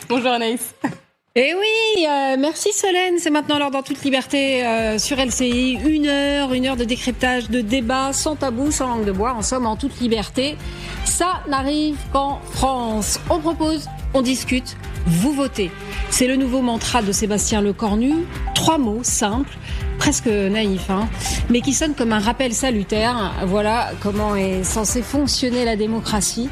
Bonjour Anaïs. Eh oui, merci Solène. C'est maintenant l'heure dans toute liberté sur LCI. Une heure de décryptage, de débat, sans tabou, sans langue de bois. En somme, en toute liberté. Ça n'arrive qu'en France. On propose, on discute, vous votez. C'est le nouveau mantra de Sébastien Lecornu. 3 mots simples, presque naïfs, mais qui sonnent comme un rappel salutaire. Voilà comment est censée fonctionner la démocratie.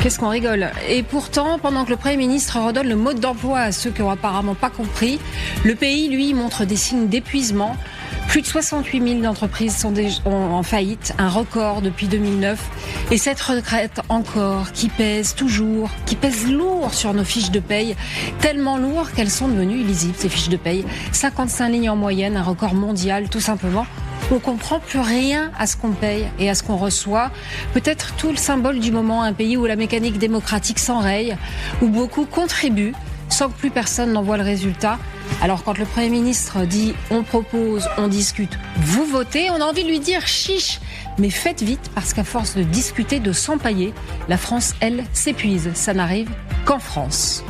Qu'est-ce qu'on rigole. Et pourtant, pendant que le Premier ministre redonne le mode d'emploi à ceux qui n'ont apparemment pas compris, le pays, lui, montre des signes d'épuisement. Plus de 68 000 entreprises sont en faillite, un record depuis 2009. Et cette retraite encore, qui pèse toujours, qui pèse lourd sur nos fiches de paye, tellement lourd qu'elles sont devenues illisibles, ces fiches de paye. 55 lignes en moyenne, un record mondial, tout simplement. On comprend plus rien à ce qu'on paye et à ce qu'on reçoit. Peut-être tout le symbole du moment, un pays où la mécanique démocratique s'enraye, où beaucoup contribuent sans que plus personne n'en voit le résultat. Alors quand le Premier ministre dit « on propose, on discute, vous votez », on a envie de lui dire « chiche ». Mais faites vite parce qu'à force de discuter, de s'empailler, la France, elle, s'épuise. Ça n'arrive qu'en France.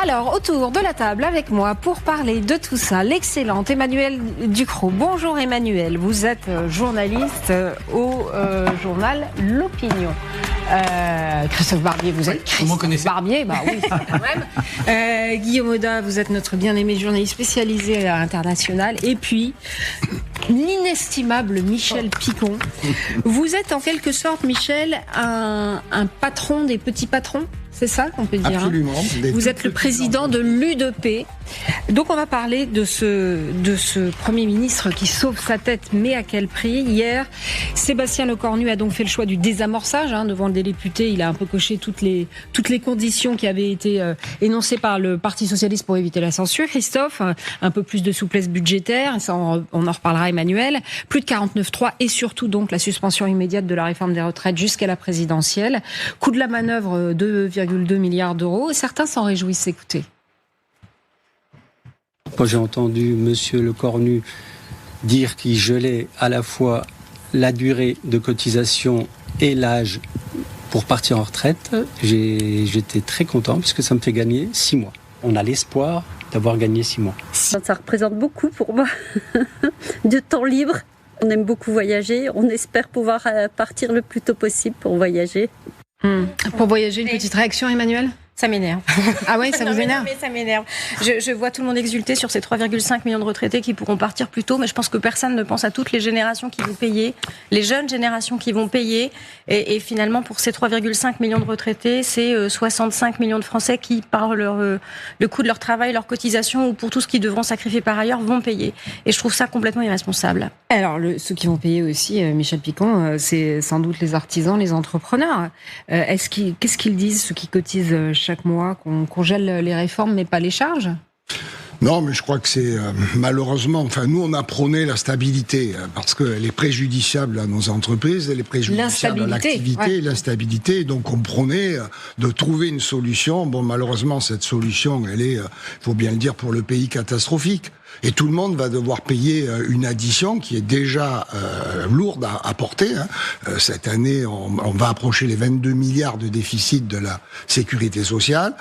Alors, autour de la table avec moi pour parler de tout ça, l'excellente Emmanuelle Ducrot. Bonjour Emmanuelle, vous êtes journaliste au journal L'Opinion. Christophe Barbier, vous êtes Christophe Barbier, bah oui, quand même. Guillaume Oda, vous êtes notre bien-aimé journaliste spécialisé à l'international. Et puis, l'inestimable Michel Picon. Vous êtes en quelque sorte, Michel, un patron des petits patrons. C'est ça qu'on peut dire. Absolument. Vous êtes le président de l'UDP. Donc on va parler de ce Premier ministre qui sauve sa tête, mais à quel prix. Hier, Sébastien Lecornu a donc fait le choix du désamorçage. Devant le député, il a un peu coché toutes les conditions qui avaient été énoncées par le Parti socialiste pour éviter la censure. Christophe, un peu plus de souplesse budgétaire, ça on en reparlera Emmanuel. Plus de 49.3 et surtout donc la suspension immédiate de la réforme des retraites jusqu'à la présidentielle. Coût de la manœuvre 2,2 milliards d'euros. Certains s'en réjouissent. Écoutez. Quand j'ai entendu M. Lecornu dire qu'il gelait à la fois la durée de cotisation et l'âge pour partir en retraite, j'étais très content puisque ça me fait gagner 6 mois. On a l'espoir d'avoir gagné 6 mois. Ça représente beaucoup pour moi de temps libre. On aime beaucoup voyager. On espère pouvoir partir le plus tôt possible pour voyager. Pour voyager, une petite réaction, Emmanuel ? Ça m'énerve. Ah ouais, ça vous énerve ? Mais ça m'énerve. Je vois tout le monde exulter sur ces 3,5 millions de retraités qui pourront partir plus tôt, mais je pense que personne ne pense à toutes les générations qui vont payer, les jeunes générations qui vont payer. Et finalement, pour ces 3,5 millions de retraités, c'est 65 millions de Français qui, par le coût de leur travail, leur cotisation ou pour tout ce qu'ils devront sacrifier par ailleurs, vont payer. Et je trouve ça complètement irresponsable. Alors, ceux qui vont payer aussi, Michel Picon, c'est sans doute les artisans, les entrepreneurs. Qu'est-ce qu'ils disent, ceux qui cotisent chaque mois, qu'on gèle les réformes mais pas les charges ? Non, mais je crois que c'est malheureusement, nous on a prôné la stabilité parce qu'elle est préjudiciable à nos entreprises, elle est préjudiciable à l'activité et l'instabilité. Donc on prônait de trouver une solution. Bon, malheureusement cette solution, elle est, faut bien le dire, pour le pays catastrophique. Et tout le monde va devoir payer une addition qui est déjà lourde à porter. Cette année, on va approcher les 22 milliards de déficit de la sécurité sociale.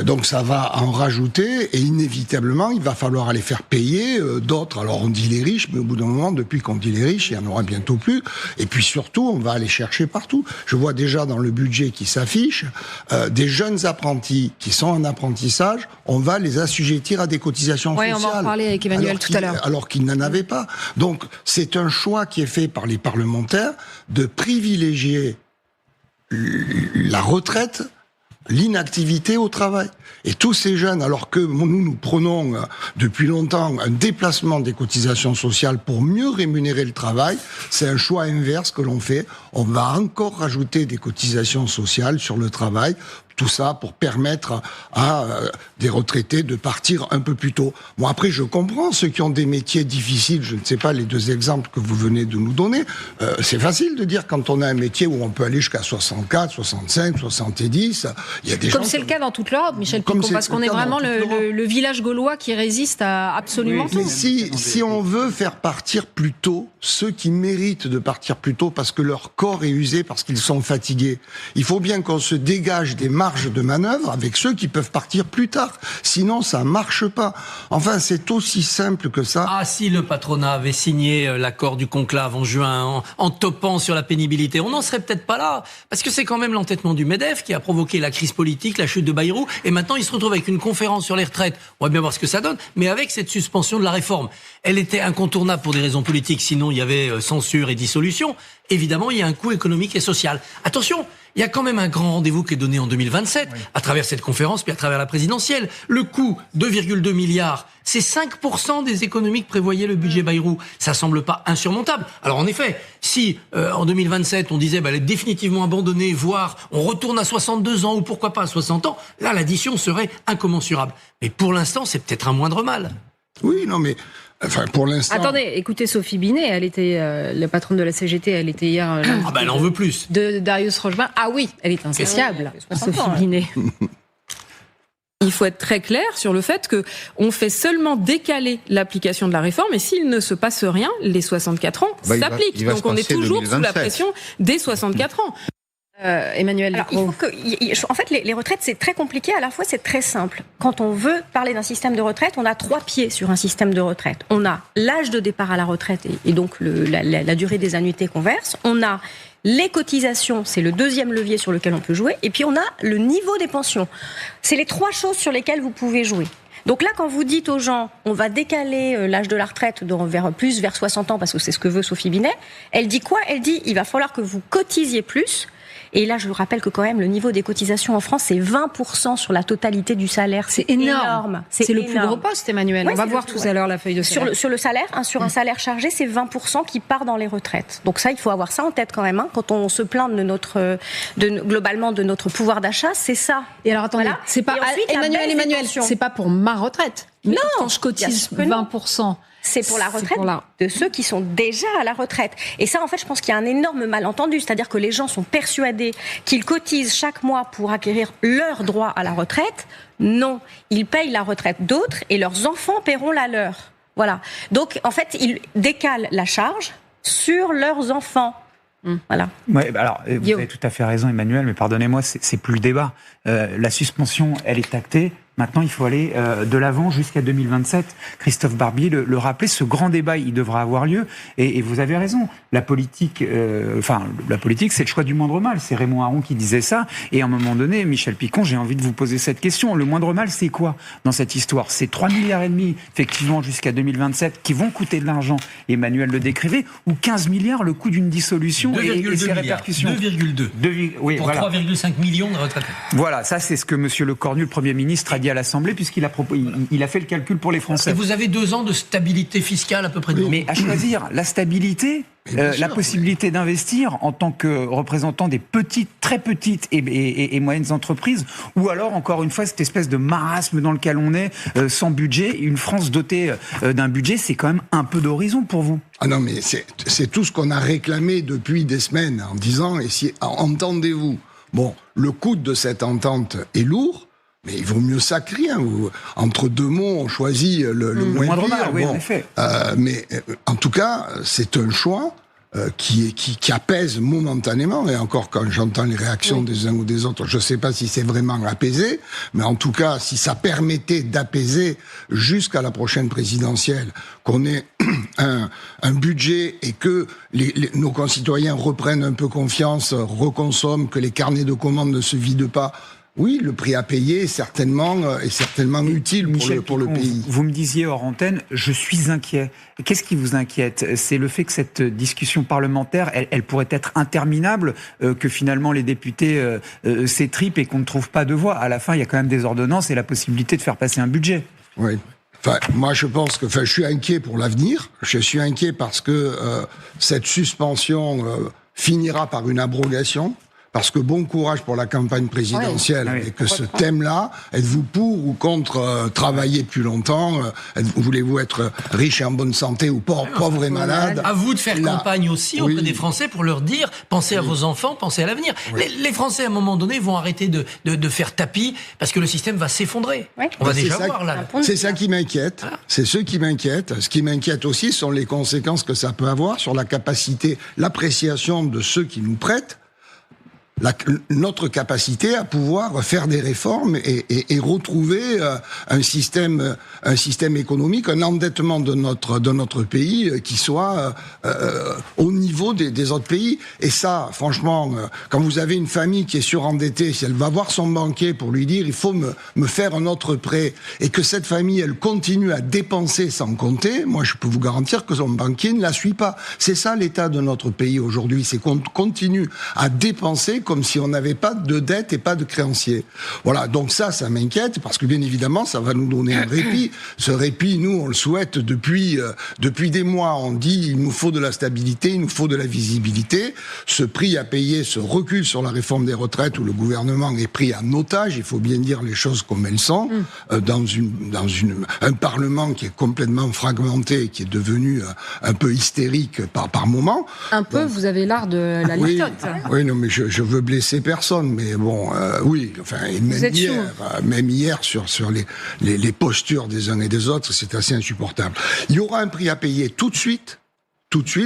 Donc ça va en rajouter et inévitablement, il va falloir aller faire payer d'autres. Alors on dit les riches, mais au bout d'un moment, depuis qu'on dit les riches, il y en aura bientôt plus. Et puis surtout, on va aller chercher partout. Je vois déjà dans le budget qui s'affiche, des jeunes apprentis qui sont en apprentissage, on va les assujettir à des cotisations sociales. On va en parler avec Emmanuel tout à l'heure. Alors qu'ils n'en avaient pas. Donc, c'est un choix qui est fait par les parlementaires de privilégier la retraite, l'inactivité au travail. Et tous ces jeunes, alors que nous prenons depuis longtemps un déplacement des cotisations sociales pour mieux rémunérer le travail, c'est un choix inverse que l'on fait. On va encore rajouter des cotisations sociales sur le travail tout ça pour permettre à des retraités de partir un peu plus tôt. Bon, après, je comprends ceux qui ont des métiers difficiles, je ne sais pas, les 2 exemples que vous venez de nous donner, c'est facile de dire quand on a un métier où on peut aller jusqu'à 64, 65, 70, il y a des gens... Comme c'est le cas dans toute l'Europe, Michel Picon, parce qu'on est vraiment le village gaulois qui résiste à absolument tout. Mais si on veut faire partir plus tôt ceux qui méritent de partir plus tôt parce que leur corps est usé, parce qu'ils sont fatigués, il faut bien qu'on se dégage des marge de manœuvre avec ceux qui peuvent partir plus tard. Sinon, ça marche pas. Enfin, c'est aussi simple que ça. Ah, si le patronat avait signé l'accord du conclave en juin en topant sur la pénibilité, on n'en serait peut-être pas là. Parce que c'est quand même l'entêtement du MEDEF qui a provoqué la crise politique, la chute de Bayrou, et maintenant il se retrouve avec une conférence sur les retraites. On va bien voir ce que ça donne, mais avec cette suspension de la réforme. Elle était incontournable pour des raisons politiques, sinon il y avait censure et dissolution. Évidemment, il y a un coût économique et social. Attention, il y a quand même un grand rendez-vous qui est donné en 2027, à travers cette conférence, puis à travers la présidentielle. Le coût, 2,2 milliards, c'est 5% des économies que prévoyait le budget Bayrou. Ça semble pas insurmontable. Alors en effet, si en 2027, on disait elle est définitivement abandonnée, voire on retourne à 62 ans, ou pourquoi pas à 60 ans, là l'addition serait incommensurable. Mais pour l'instant, c'est peut-être un moindre mal. Oui, non mais... Enfin, pour l'instant... Attendez, écoutez Sophie Binet, elle était la patronne de la CGT, elle était hier... Elle en veut plus. De Darius Rochebin. Ah oui, elle est insatiable, Sophie Binet. Il faut être très clair sur le fait que on fait seulement décaler l'application de la réforme et s'il ne se passe rien, les 64 ans s'appliquent. Donc on est toujours 2027. Sous la pression des 64 ans. Emmanuel Ducrot. En fait, les retraites, c'est très compliqué, à la fois c'est très simple. Quand on veut parler d'un système de retraite, on a 3 pieds sur un système de retraite. On a l'âge de départ à la retraite et donc la durée des annuités qu'on verse. On a les cotisations, c'est le 2e levier sur lequel on peut jouer. Et puis on a le niveau des pensions. C'est les 3 choses sur lesquelles vous pouvez jouer. Donc là, quand vous dites aux gens, on va décaler l'âge de la retraite vers 60 ans, parce que c'est ce que veut Sophie Binet, elle dit quoi ? Elle dit, il va falloir que vous cotisiez plus. Et là, je vous rappelle que quand même, le niveau des cotisations en France, c'est 20% sur la totalité du salaire. C'est énorme. C'est le plus gros poste, Emmanuel. On va voir tout à l'heure la feuille de salaire. Sur le salaire, sur un salaire chargé, c'est 20% qui part dans les retraites. Donc ça, il faut avoir ça en tête quand même. Quand on se plaint globalement de notre pouvoir d'achat, c'est ça. Et alors attendez, c'est pas Emmanuel, c'est pas pour ma retraite. Non, quand je cotise 20%. C'est pour la retraite de ceux qui sont déjà à la retraite. Et ça, en fait, je pense qu'il y a un énorme malentendu. C'est-à-dire que les gens sont persuadés qu'ils cotisent chaque mois pour acquérir leur droit à la retraite. Non, ils payent la retraite d'autres et leurs enfants paieront la leur. Voilà. Donc, en fait, ils décalent la charge sur leurs enfants. Voilà. Ouais, alors, vous avez tout à fait raison, Emmanuel, mais pardonnez-moi, c'est plus le débat. La suspension, elle est actée. Maintenant, il faut aller de l'avant jusqu'à 2027. Christophe Barbier le rappelait, ce grand débat, il devra avoir lieu. Et vous avez raison. La politique, c'est le choix du moindre mal. C'est Raymond Aron qui disait ça. Et à un moment donné, Michel Picon, j'ai envie de vous poser cette question. Le moindre mal, c'est quoi dans cette histoire ? C'est 3,5 milliards, effectivement, jusqu'à 2027, qui vont coûter de l'argent. Emmanuel le décrivait. Ou 15 milliards, le coût d'une dissolution et ses répercussions. 2,2. Oui, pour 3,5 millions de retraités. Voilà, ça, c'est ce que Monsieur Lecornu, le Premier ministre, a dit à l'Assemblée, puisqu'il a fait le calcul pour les Français. Et vous avez 2 ans de stabilité fiscale à peu près. Mais à choisir la stabilité, la possibilité d'investir en tant que représentant des petites, très petites et moyennes entreprises, ou alors, encore une fois, cette espèce de marasme dans lequel on est, sans budget. Une France dotée d'un budget, c'est quand même un peu d'horizon pour vous. Ah non, mais c'est tout ce qu'on a réclamé depuis des semaines, en disant, entendez-vous. Bon, le coût de cette entente est lourd, mais il vaut mieux ça que rien. Entre 2 mots, on choisit le moins pire. Oui, en effet. Mais en tout cas, c'est un choix qui apaise momentanément. Et encore, quand j'entends les réactions des uns ou des autres, je ne sais pas si c'est vraiment apaisé, mais en tout cas, si ça permettait d'apaiser jusqu'à la prochaine présidentielle, qu'on ait un budget et que nos concitoyens reprennent un peu confiance, reconsomment, que les carnets de commandes ne se vident pas. Oui, le prix à payer est certainement utile pour le pays. Vous me disiez hors antenne, je suis inquiet. Qu'est-ce qui vous inquiète ? C'est le fait que cette discussion parlementaire, elle pourrait être interminable, que finalement les députés s'étripent et qu'on ne trouve pas de voix. À la fin, il y a quand même des ordonnances et la possibilité de faire passer un budget. Oui. Enfin, moi, je pense que, je suis inquiet pour l'avenir. Je suis inquiet parce que cette suspension finira par une abrogation. parce que bon courage pour la campagne présidentielle avec ce thème-là. Êtes-vous pour ou contre travailler plus longtemps? Voulez-vous être riche et en bonne santé ou pauvre et malade? À vous de faire campagne aussi auprès des Français pour leur dire, pensez à vos enfants, pensez à l'avenir. Les Français, à un moment donné, vont arrêter de faire tapis parce que le système va s'effondrer. On va déjà voir là. C'est ça qui m'inquiète. Voilà. C'est ce qui m'inquiète. Ce qui m'inquiète aussi sont les conséquences que ça peut avoir sur la capacité, l'appréciation de ceux qui nous prêtent, notre capacité à pouvoir faire des réformes et retrouver un système économique, un endettement de notre pays qui soit au niveau des autres pays. Et ça, franchement, quand vous avez une famille qui est surendettée, si elle va voir son banquier pour lui dire il faut me faire un autre prêt, et que cette famille elle continue à dépenser sans compter, moi je peux vous garantir que son banquier ne la suit pas. C'est ça l'état de notre pays aujourd'hui, c'est qu'on continue à dépenser comme si on n'avait pas de dette et pas de créanciers. Voilà, donc ça m'inquiète, parce que bien évidemment, ça va nous donner un répit. Ce répit, nous, on le souhaite depuis des mois. On dit, il nous faut de la stabilité, il nous faut de la visibilité. Ce prix à payer, ce recul sur la réforme des retraites, où le gouvernement est pris en otage, il faut bien dire les choses comme elles sont, dans un Parlement qui est complètement fragmenté, qui est devenu un peu hystérique par moment. Un peu, donc, vous avez l'art de la litote. Oui, non, mais je veux blesser personne, mais bon, oui, enfin, même hier sur les postures des uns et des autres, c'est assez insupportable. Il y aura un prix à payer tout de suite,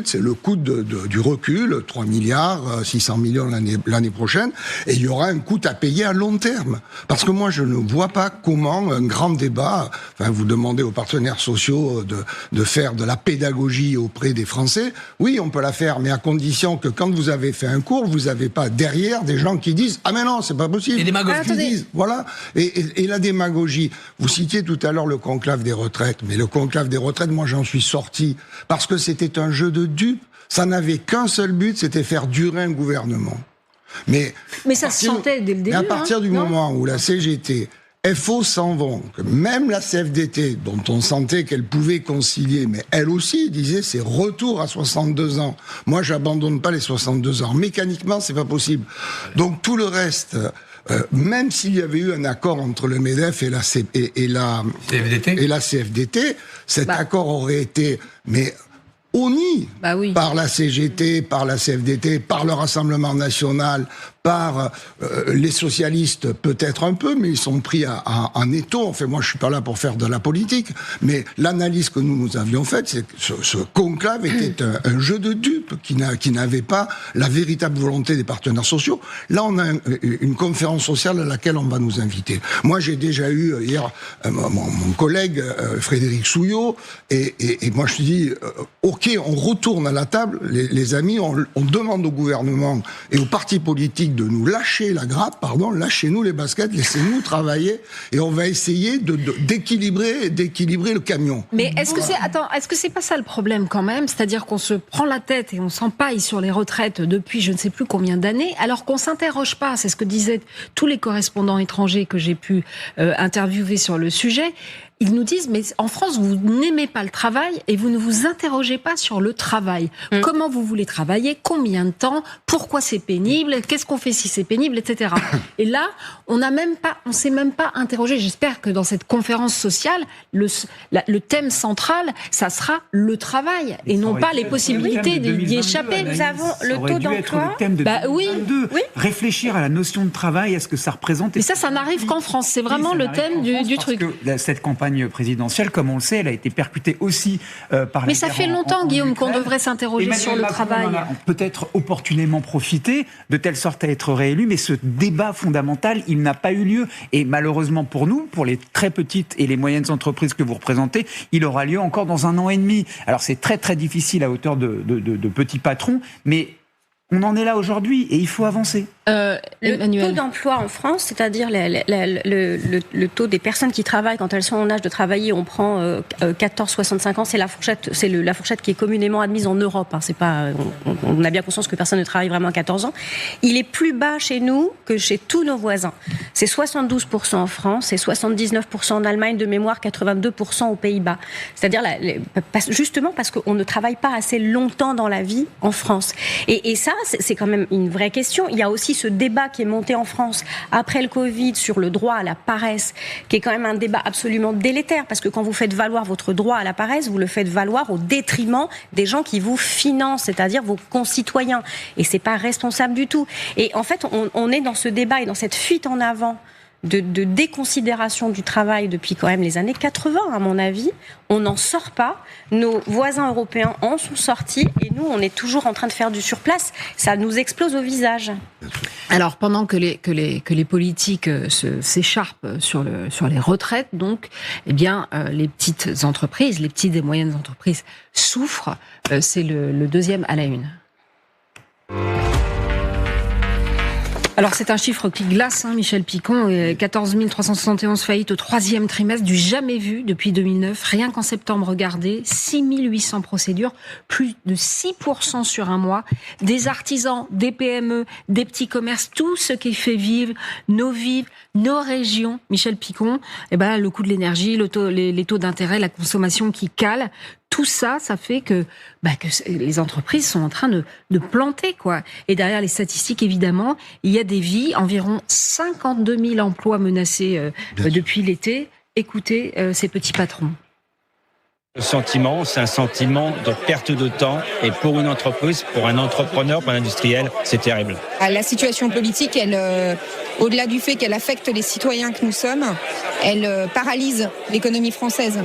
c'est le coût du recul, 3 milliards, 600 millions l'année prochaine, et il y aura un coût à payer à long terme. Parce que moi, je ne vois pas comment un grand débat, enfin, vous demandez aux partenaires sociaux de faire de la pédagogie auprès des Français. Oui, on peut la faire, mais à condition que quand vous avez fait un cours, vous n'avez pas derrière des gens qui disent « Ah mais non, c'est pas possible ». Les démagogues. Qui disent, voilà. Et la démagogie. Vous citiez tout à l'heure le conclave des retraites, mais le conclave des retraites, moi j'en suis sorti, parce que c'était un jeu de dupes. Ça n'avait qu'un seul but, c'était faire durer un gouvernement. Mais ça se sentait dès le début. À partir du moment où la CGT, FO s'en vont, que même la CFDT, dont on sentait qu'elle pouvait concilier, mais elle aussi disait c'est retour à 62 ans. Moi, j'abandonne pas les 62 ans. Mécaniquement, c'est pas possible. Donc tout le reste, même s'il y avait eu un accord entre le MEDEF et la CFDT, cet accord aurait été honni par la CGT, par la CFDT, par le Rassemblement national, par les socialistes peut-être un peu, mais ils sont pris en étau. Enfin, moi, je suis pas là pour faire de la politique, mais l'analyse que nous avions faite, c'est que ce conclave était un jeu de dupes qui n'avait pas la véritable volonté des partenaires sociaux. Là, on a une conférence sociale à laquelle on va nous inviter. Moi, j'ai déjà eu hier mon collègue Frédéric Souillot, et moi, je dis ok, on retourne à la table, les amis, on demande au gouvernement et aux partis politiques de nous lâcher la grappe, lâchez-nous les baskets, laissez-nous travailler, et on va essayer d'équilibrer le camion. Mais est-ce que c'est pas ça le problème quand même? C'est-à-dire qu'on se prend la tête et on s'empaille sur les retraites depuis je ne sais plus combien d'années, alors qu'on s'interroge pas. C'est ce que disaient tous les correspondants étrangers que j'ai pu interviewer sur le sujet. Ils nous disent, mais en France, vous n'aimez pas le travail et vous ne vous interrogez pas sur le travail. Comment vous voulez travailler? Combien de temps? Pourquoi c'est pénible? Qu'est-ce qu'on fait si c'est pénible? Etc. Et là, on s'est même pas interrogé. J'espère que dans cette conférence sociale, le thème central, ça sera le travail et non pas les possibilités d'y échapper. Nous avons le taux d'emploi. Oui. Réfléchir à la notion de travail, à ce que ça représente. Mais ça n'arrive qu'en France. C'est vraiment le thème du truc. Cette campagne présidentielle, comme on le sait, elle a été percutée aussi par... Mais ça fait longtemps, Guillaume, qu'on devrait s'interroger sur le travail. On a peut-être opportunément profité, de telle sorte à être réélu, mais ce débat fondamental, il n'a pas eu lieu. Et malheureusement pour nous, pour les très petites et les moyennes entreprises que vous représentez, il aura lieu encore dans 1 an et demi. Alors c'est très très difficile à hauteur de petits patrons, mais on en est là aujourd'hui et il faut avancer. Le taux d'emploi en France, c'est-à-dire le taux des personnes qui travaillent quand elles sont en âge de travailler, on prend 14-65 ans, c'est la fourchette qui est communément admise en Europe. Hein, c'est pas, on a bien conscience que personne ne travaille vraiment à 14 ans. Il est plus bas chez nous que chez tous nos voisins. C'est 72% en France, c'est 79% en Allemagne, de mémoire 82% aux Pays-Bas. C'est-à-dire justement parce qu'on ne travaille pas assez longtemps dans la vie en France. Et ça, c'est quand même une vraie question. Il y a aussi ce débat qui est monté en France après le Covid sur le droit à la paresse, qui est quand même un débat absolument délétère, parce que quand vous faites valoir votre droit à la paresse, vous le faites valoir au détriment des gens qui vous financent, c'est-à-dire vos concitoyens. Et c'est pas responsable du tout. Et en fait, on est dans ce débat et dans cette fuite en avant de déconsidération du travail depuis quand même les années 80, à mon avis. On n'en sort pas. Nos voisins européens en sont sortis et nous, on est toujours en train de faire du surplace. Ça nous explose au visage. Alors, pendant que les politiques s'écharpent sur les retraites, donc, eh bien, les petites entreprises, les petites et moyennes entreprises souffrent. C'est le deuxième à la une. Alors c'est un chiffre qui glace, Michel Picon, 14 371 faillites au troisième trimestre, du jamais vu depuis 2009. Rien qu'en septembre, regardez, 6 800 procédures, plus de 6% sur un mois. Des artisans, des PME, des petits commerces, tout ce qui fait vivre nos régions. Michel Picon, le coût de l'énergie, les taux d'intérêt, la consommation qui cale. Tout ça, ça fait que les entreprises sont en train de planter, quoi. Et derrière les statistiques, évidemment, il y a des vies, environ 52 000 emplois menacés depuis l'été. Écoutez ces petits patrons. Le sentiment, c'est un sentiment de perte de temps. Et pour une entreprise, pour un entrepreneur, pour un industriel, c'est terrible. La situation politique, elle, au-delà du fait qu'elle affecte les citoyens que nous sommes, elle paralyse l'économie française.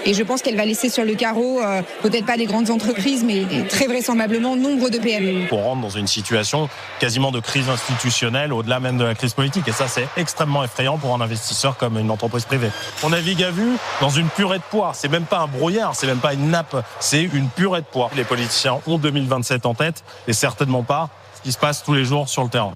Et je pense qu'elle va laisser sur le carreau, peut-être pas des grandes entreprises, mais très vraisemblablement nombre de PME. On rentre dans une situation quasiment de crise institutionnelle, au-delà même de la crise politique. Et ça, c'est extrêmement effrayant pour un investisseur comme une entreprise privée. On navigue à vue dans une purée de pois. C'est même pas un brouillard, c'est même pas une nappe, c'est une purée de pois. Les politiciens ont 2027 en tête et certainement pas ce qui se passe tous les jours sur le terrain.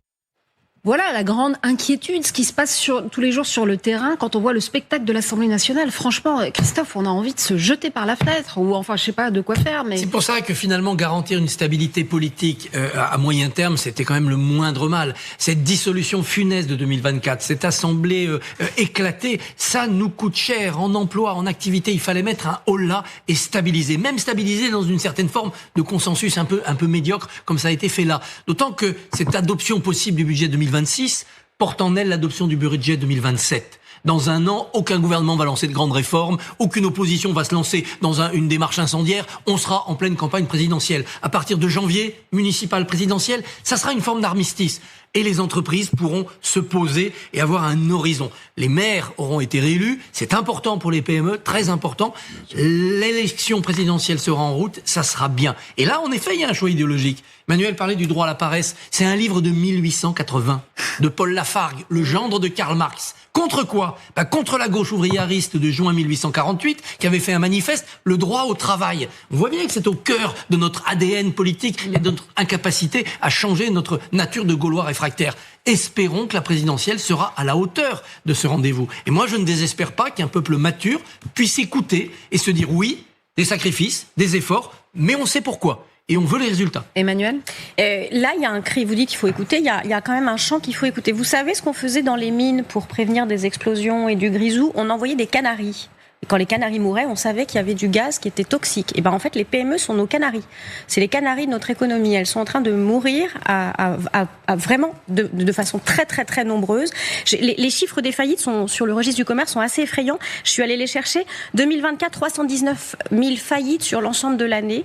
Voilà la grande inquiétude, ce qui se passe tous les jours sur le terrain quand on voit le spectacle de l'Assemblée nationale. Franchement, Christophe, on a envie de se jeter par la fenêtre, ou enfin, je sais pas de quoi faire. Mais c'est pour ça que finalement, garantir une stabilité politique à moyen terme, c'était quand même le moindre mal. Cette dissolution funeste de 2024, cette assemblée éclatée, ça nous coûte cher en emploi, en activité. Il fallait mettre un holà et stabiliser, même stabiliser dans une certaine forme de consensus un peu médiocre, comme ça a été fait là. D'autant que cette adoption possible du budget 2026 porte en elle l'adoption du budget 2027. Dans un an, aucun gouvernement va lancer de grandes réformes, aucune opposition va se lancer dans une démarche incendiaire, on sera en pleine campagne présidentielle. À partir de janvier, municipale, présidentielle, ça sera une forme d'armistice. Et les entreprises pourront se poser et avoir un horizon. Les maires auront été réélus, c'est important pour les PME, très important. L'élection présidentielle sera en route, ça sera bien. Et là, en effet, il y a un choix idéologique. Emmanuel parlait du droit à la paresse. C'est un livre de 1880 de Paul Lafargue, le gendre de Karl Marx. Contre quoi ? Contre la gauche ouvriériste de juin 1848, qui avait fait un manifeste, le droit au travail. On voit bien que c'est au cœur de notre ADN politique et de notre incapacité à changer notre nature de Gaulois réfractaire. Espérons que la présidentielle sera à la hauteur de ce rendez-vous. Et moi, je ne désespère pas qu'un peuple mature puisse écouter et se dire oui, des sacrifices, des efforts, mais on sait pourquoi. Et on veut les résultats. Emmanuel ? Là, il y a un cri, vous dites qu'il faut écouter, il y a quand même un chant qu'il faut écouter. Vous savez ce qu'on faisait dans les mines pour prévenir des explosions et du grisou ? On envoyait des canaris. Et quand les canaris mouraient, on savait qu'il y avait du gaz qui était toxique. Et en fait, les PME sont nos canaris. C'est les canaris de notre économie. Elles sont en train de mourir à vraiment de façon très très très nombreuse. Les chiffres des faillites sur le registre du commerce sont assez effrayants. Je suis allée les chercher. 2024, 319 000 faillites sur l'ensemble de l'année.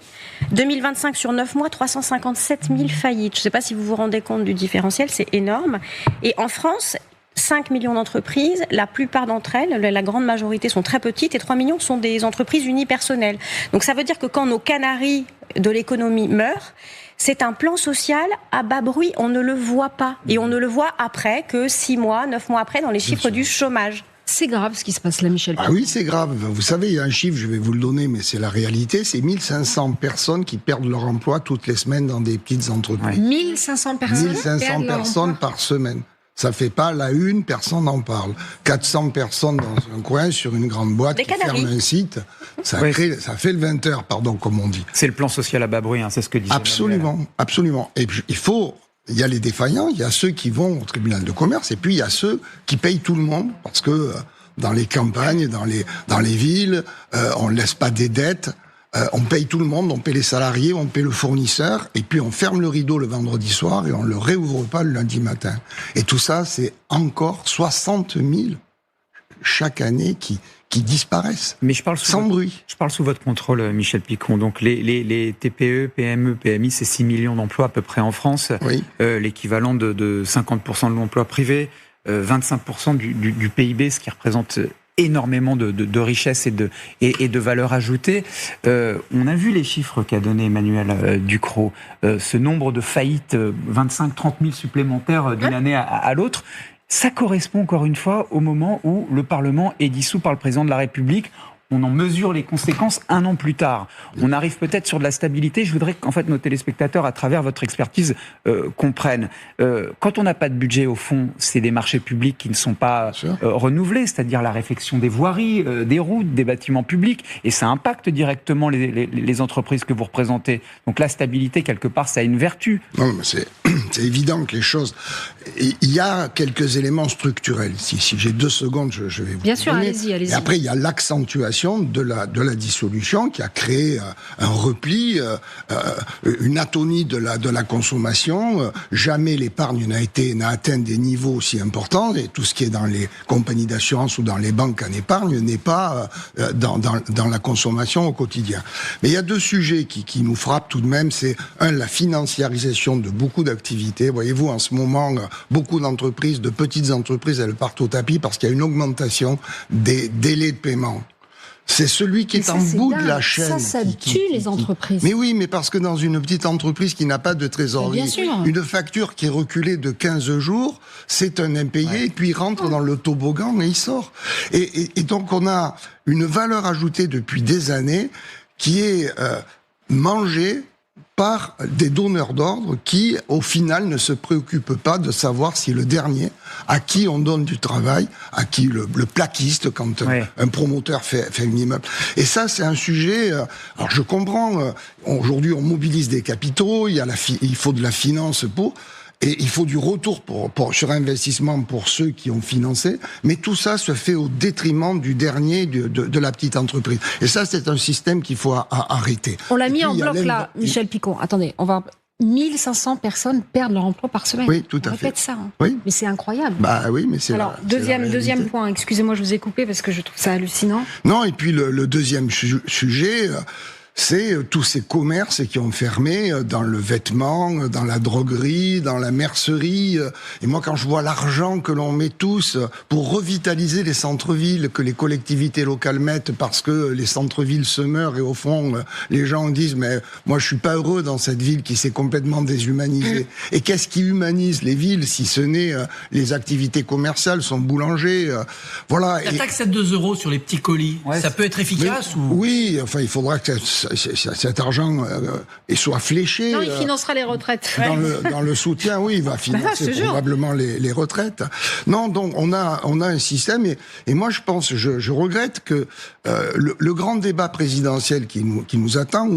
2025, sur 9 mois, 357 000 faillites. Je ne sais pas si vous vous rendez compte du différentiel, c'est énorme. Et en France, 5 millions d'entreprises, la plupart d'entre elles, la grande majorité sont très petites et 3 millions sont des entreprises unipersonnelles. Donc ça veut dire que quand nos canaris de l'économie meurent, c'est un plan social à bas bruit, on ne le voit pas. Et on ne le voit après que 6 mois, 9 mois après dans les chiffres du chômage. C'est grave ce qui se passe là, Michel. Ah oui, c'est grave. Vous savez, il y a un chiffre, je vais vous le donner, mais c'est la réalité. C'est 1500 personnes qui perdent leur emploi toutes les semaines dans des petites entreprises. 1500 personnes 1500 personnes par semaine. Ça fait pas la une, personne n'en parle. 400 personnes dans un coin sur une grande boîte qui ferme un site, ça fait le 20 heures, comme on dit. C'est le plan social à bas bruit, c'est ce que disait Absolument, Emmanuel. absolument. Et puis, il y a les défaillants, il y a ceux qui vont au tribunal de commerce, et puis il y a ceux qui payent tout le monde, parce que dans les campagnes, dans les villes, on ne laisse pas des dettes On paye tout le monde, on paye les salariés, on paye le fournisseur, et puis on ferme le rideau le vendredi soir et on le réouvre pas le lundi matin. Et tout ça, c'est encore 60 000 chaque année qui disparaissent. Mais je parle sans bruit. Je parle sous votre contrôle, Michel Picon. Donc les TPE, PME, PMI, c'est 6 millions d'emplois à peu près en France, oui. L'équivalent de 50% de l'emploi privé, 25% du PIB, ce qui représente énormément de richesse et de valeur ajoutée. On a vu les chiffres qu'a donné Emmanuel Ducrot. Ce nombre de faillites, 25-30 000 supplémentaires d'une année à l'autre. Ça correspond encore une fois au moment où le Parlement est dissous par le président de la République. On en mesure les conséquences un an plus tard. On arrive peut-être sur de la stabilité. Je voudrais qu'en fait nos téléspectateurs, à travers votre expertise, comprennent. Quand on n'a pas de budget, au fond, c'est des marchés publics qui ne sont pas renouvelés, c'est-à-dire la réfection des voiries, des routes, des bâtiments publics, et ça impacte directement les entreprises que vous représentez. Donc la stabilité, quelque part, ça a une vertu. Non, mais c'est évident que les choses... Il y a quelques éléments structurels. Si j'ai 2 secondes, je vais vous Bien sûr, donner. allez-y. Et après, il y a l'accentuation de la dissolution qui a créé un repli, une atonie de la consommation. Jamais l'épargne n'a atteint des niveaux aussi importants, et tout ce qui est dans les compagnies d'assurance ou dans les banques en épargne n'est pas dans la consommation au quotidien. Mais il y a 2 sujets qui nous frappent tout de même. C'est la financiarisation de beaucoup d'activités. Voyez-vous, en ce moment, beaucoup d'entreprises, de petites entreprises, elles partent au tapis parce qu'il y a une augmentation des délais de paiement. C'est celui qui est en bout de la chaîne. Ça tue les entreprises. Mais oui, mais parce que dans une petite entreprise qui n'a pas de trésorerie, une facture qui est reculée de 15 jours, c'est un impayé, et puis il rentre dans le toboggan et il sort. Et donc on a une valeur ajoutée depuis des années qui est mangée par des donneurs d'ordre qui, au final, ne se préoccupent pas de savoir si le dernier, à qui on donne du travail, à qui le plaquiste quand un promoteur fait un immeuble. Et ça, c'est un sujet... alors, je comprends, aujourd'hui, on mobilise des capitaux, il faut de la finance pour... Et il faut du retour sur investissement pour ceux qui ont financé, mais tout ça se fait au détriment du dernier, de la petite entreprise. Et ça, c'est un système qu'il faut arrêter. On l'a mis en bloc là, Michel Picon. Attendez, 1500 personnes perdent leur emploi par semaine. Oui, tout à fait. Répète ça. Oui. Mais c'est incroyable. Bah oui, mais c'est alors deuxième point. Excusez-moi, je vous ai coupé parce que je trouve ça hallucinant. Non, et puis le deuxième sujet. C'est tous ces commerces qui ont fermé dans le vêtement, dans la droguerie, dans la mercerie. Et moi, quand je vois l'argent que l'on met tous pour revitaliser les centres-villes, que les collectivités locales mettent parce que les centres-villes se meurent, et au fond, les gens disent « mais moi, je suis pas heureux dans cette ville qui s'est complètement déshumanisée ». Et qu'est-ce qui humanise les villes si ce n'est les activités commerciales, son boulanger, voilà. La taxe à 2 € sur les petits colis, ça peut être efficace ou... Oui, enfin, il faudra que cet argent soit fléché. Non, il financera les retraites. Dans le soutien, oui, il va financer probablement les retraites. Non, donc on a un système, et moi je regrette que le grand débat présidentiel qui nous attend,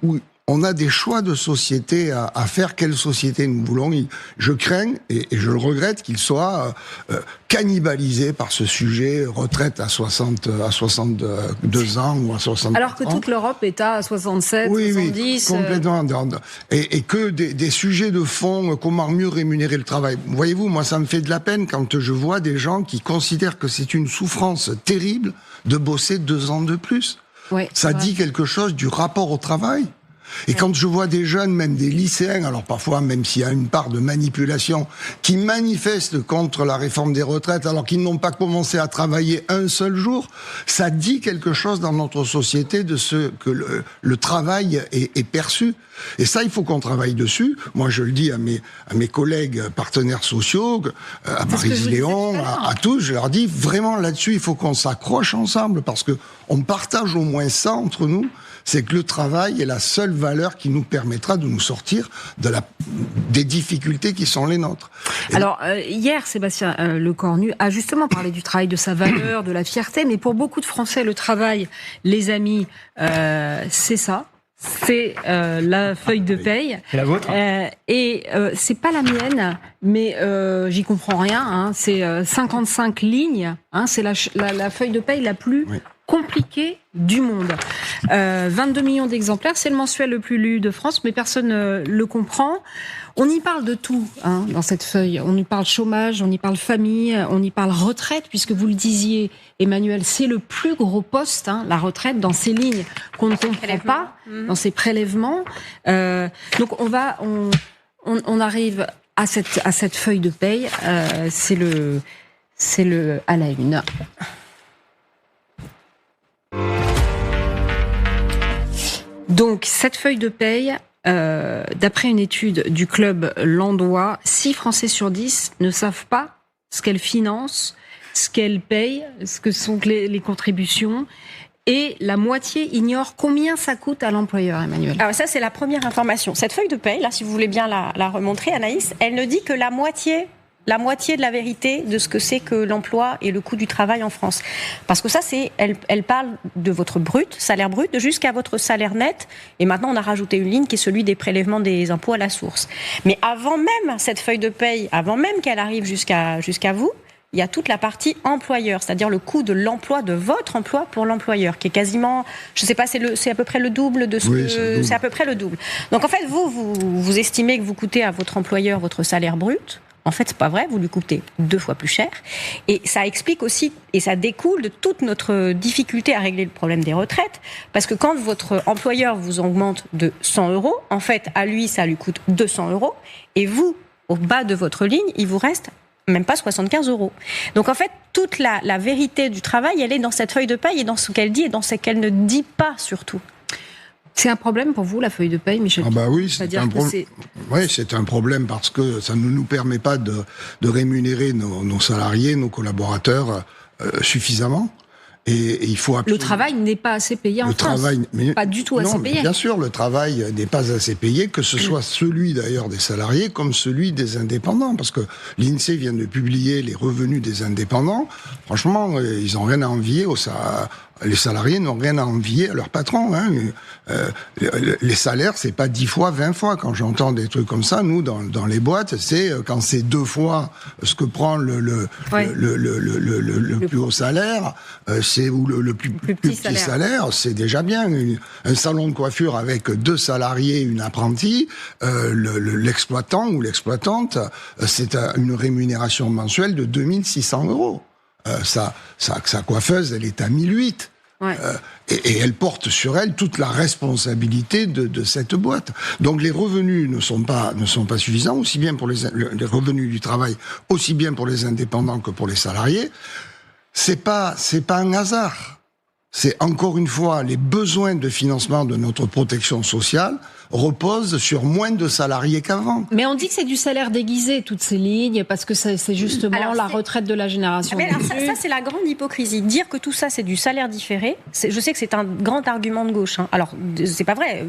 où on a des choix de société à faire. Quelle société nous voulons? Je crains, et je le regrette, qu'il soit cannibalisé par ce sujet retraite à 62 ans ou à 60 ans. Alors que toute l'Europe est à 67, 70... Oui, complètement. Et que des sujets de fond, comment mieux rémunérer le travail. Voyez-vous, moi, ça me fait de la peine quand je vois des gens qui considèrent que c'est une souffrance terrible de bosser 2 ans de plus. Ouais, ça dit quelque chose du rapport au travail. Et quand je vois des jeunes, même des lycéens, alors parfois même s'il y a une part de manipulation, qui manifestent contre la réforme des retraites alors qu'ils n'ont pas commencé à travailler un seul jour, ça dit quelque chose dans notre société de ce que le travail est perçu. Et ça, il faut qu'on travaille dessus. Moi, je le dis à mes collègues partenaires sociaux, à Maryse Léon, à tous, je leur dis vraiment là-dessus, il faut qu'on s'accroche ensemble parce que on partage au moins ça entre nous. C'est que le travail est la seule valeur qui nous permettra de nous sortir des difficultés qui sont les nôtres. Alors, hier, Sébastien Lecornu a justement parlé du travail, de sa valeur, de la fierté, mais pour beaucoup de Français, le travail, les amis, c'est ça. C'est la feuille de paye. C'est la vôtre. C'est pas la mienne, mais j'y comprends rien. Hein. C'est 55 lignes. Hein. C'est la feuille de paye la plus compliqué du monde. 22 millions d'exemplaires, c'est le mensuel le plus lu de France, mais personne ne le comprend. On y parle de tout dans cette feuille. On y parle chômage, on y parle famille, on y parle retraite, puisque vous le disiez, Emmanuel, c'est le plus gros poste, la retraite, dans ces lignes qu'on ne comprend pas, dans ces prélèvements. Donc on arrive à cette feuille de paye. C'est le à la une. Donc, cette feuille de paye, d'après une étude du club landois, 6 Français sur 10 ne savent pas ce qu'elle finance, ce qu'elle paye, ce que sont les contributions. Et la moitié ignore combien ça coûte à l'employeur, Emmanuel. Alors ça, c'est la première information. Cette feuille de paye, là, si vous voulez bien la remontrer, Anaïs, elle ne dit que la moitié de la vérité de ce que c'est que l'emploi et le coût du travail en France. Parce que ça, elle parle de votre salaire brut, jusqu'à votre salaire net. Et maintenant, on a rajouté une ligne qui est celui des prélèvements des impôts à la source. Mais avant même cette feuille de paye, avant même qu'elle arrive jusqu'à vous, il y a toute la partie employeur, c'est-à-dire le coût de l'emploi, de votre emploi pour l'employeur, qui est quasiment, je ne sais pas, c'est à peu près le double de ce que... C'est à peu près le double. Donc en fait, vous estimez que vous coûtez à votre employeur votre salaire brut. En fait, c'est pas vrai, vous lui coûtez 2 fois plus cher. Et ça explique aussi, et ça découle de toute notre difficulté à régler le problème des retraites. Parce que quand votre employeur vous augmente de 100 €, en fait, à lui, ça lui coûte 200 €. Et vous, au bas de votre ligne, il vous reste même pas 75 €. Donc en fait, toute la vérité du travail, elle est dans cette feuille de paye et dans ce qu'elle dit et dans ce qu'elle ne dit pas surtout. C'est un problème pour vous, la feuille de paye, Michel? Oui, c'est un problème parce que ça ne nous permet pas de rémunérer nos salariés, nos collaborateurs suffisamment. Et il faut absolument... Le travail n'est pas assez payé en France. Pas du tout assez payé. Bien sûr, le travail n'est pas assez payé, que ce soit celui d'ailleurs des salariés comme celui des indépendants. Parce que l'INSEE vient de publier les revenus des indépendants. Franchement, ils n'ont rien à envier les salariés n'ont rien à envier à leur patron. Les salaires, c'est pas 10 fois, 20 fois. Quand j'entends des trucs comme ça, nous, dans les boîtes, c'est quand c'est 2 fois ce que prend le plus haut salaire, c'est ou le plus petit salaire, c'est déjà bien. Un salon de coiffure avec 2 salariés, une apprentie, l'exploitant ou l'exploitante, c'est une rémunération mensuelle de 2600 €. Sa coiffeuse, elle est à 1008. Et elle porte sur elle toute la responsabilité de cette boîte. Donc les revenus ne sont pas suffisants, aussi bien pour les revenus du travail, aussi bien pour les indépendants que pour les salariés. C'est pas un hasard. C'est encore une fois, les besoins de financement de notre protection sociale reposent sur moins de salariés qu'avant. Mais on dit que c'est du salaire déguisé, toutes ces lignes, parce que c'est justement la retraite de la génération. Mais alors ça, c'est la grande hypocrisie. Dire que tout ça, c'est du salaire différé, je sais que c'est un grand argument de gauche. Alors, c'est pas vrai.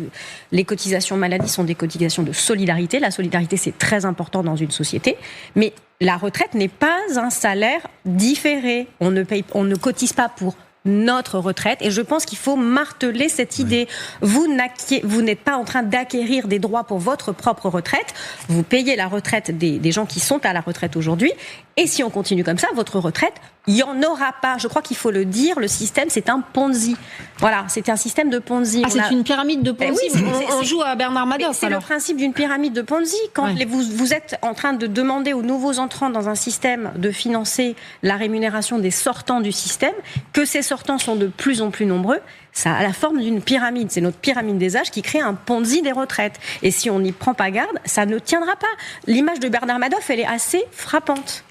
Les cotisations maladie sont des cotisations de solidarité. La solidarité, c'est très important dans une société. Mais la retraite n'est pas un salaire différé. On ne cotise pas pour notre retraite, et je pense qu'il faut marteler cette idée. Vous n'êtes pas en train d'acquérir des droits pour votre propre retraite, vous payez la retraite des gens qui sont à la retraite aujourd'hui, et si on continue comme ça, votre retraite, il n'y en aura pas. Je crois qu'il faut le dire, le système, c'est un Ponzi. Voilà, c'est un système de Ponzi. C'est une pyramide de Ponzi. On joue à Bernard Madoff. C'est le principe d'une pyramide de Ponzi. Quand vous êtes en train de demander aux nouveaux entrants dans un système de financer la rémunération des sortants du système, que ces sortants sont de plus en plus nombreux, ça a la forme d'une pyramide. C'est notre pyramide des âges qui crée un Ponzi des retraites. Et si on n'y prend pas garde, ça ne tiendra pas. L'image de Bernard Madoff, elle est assez frappante.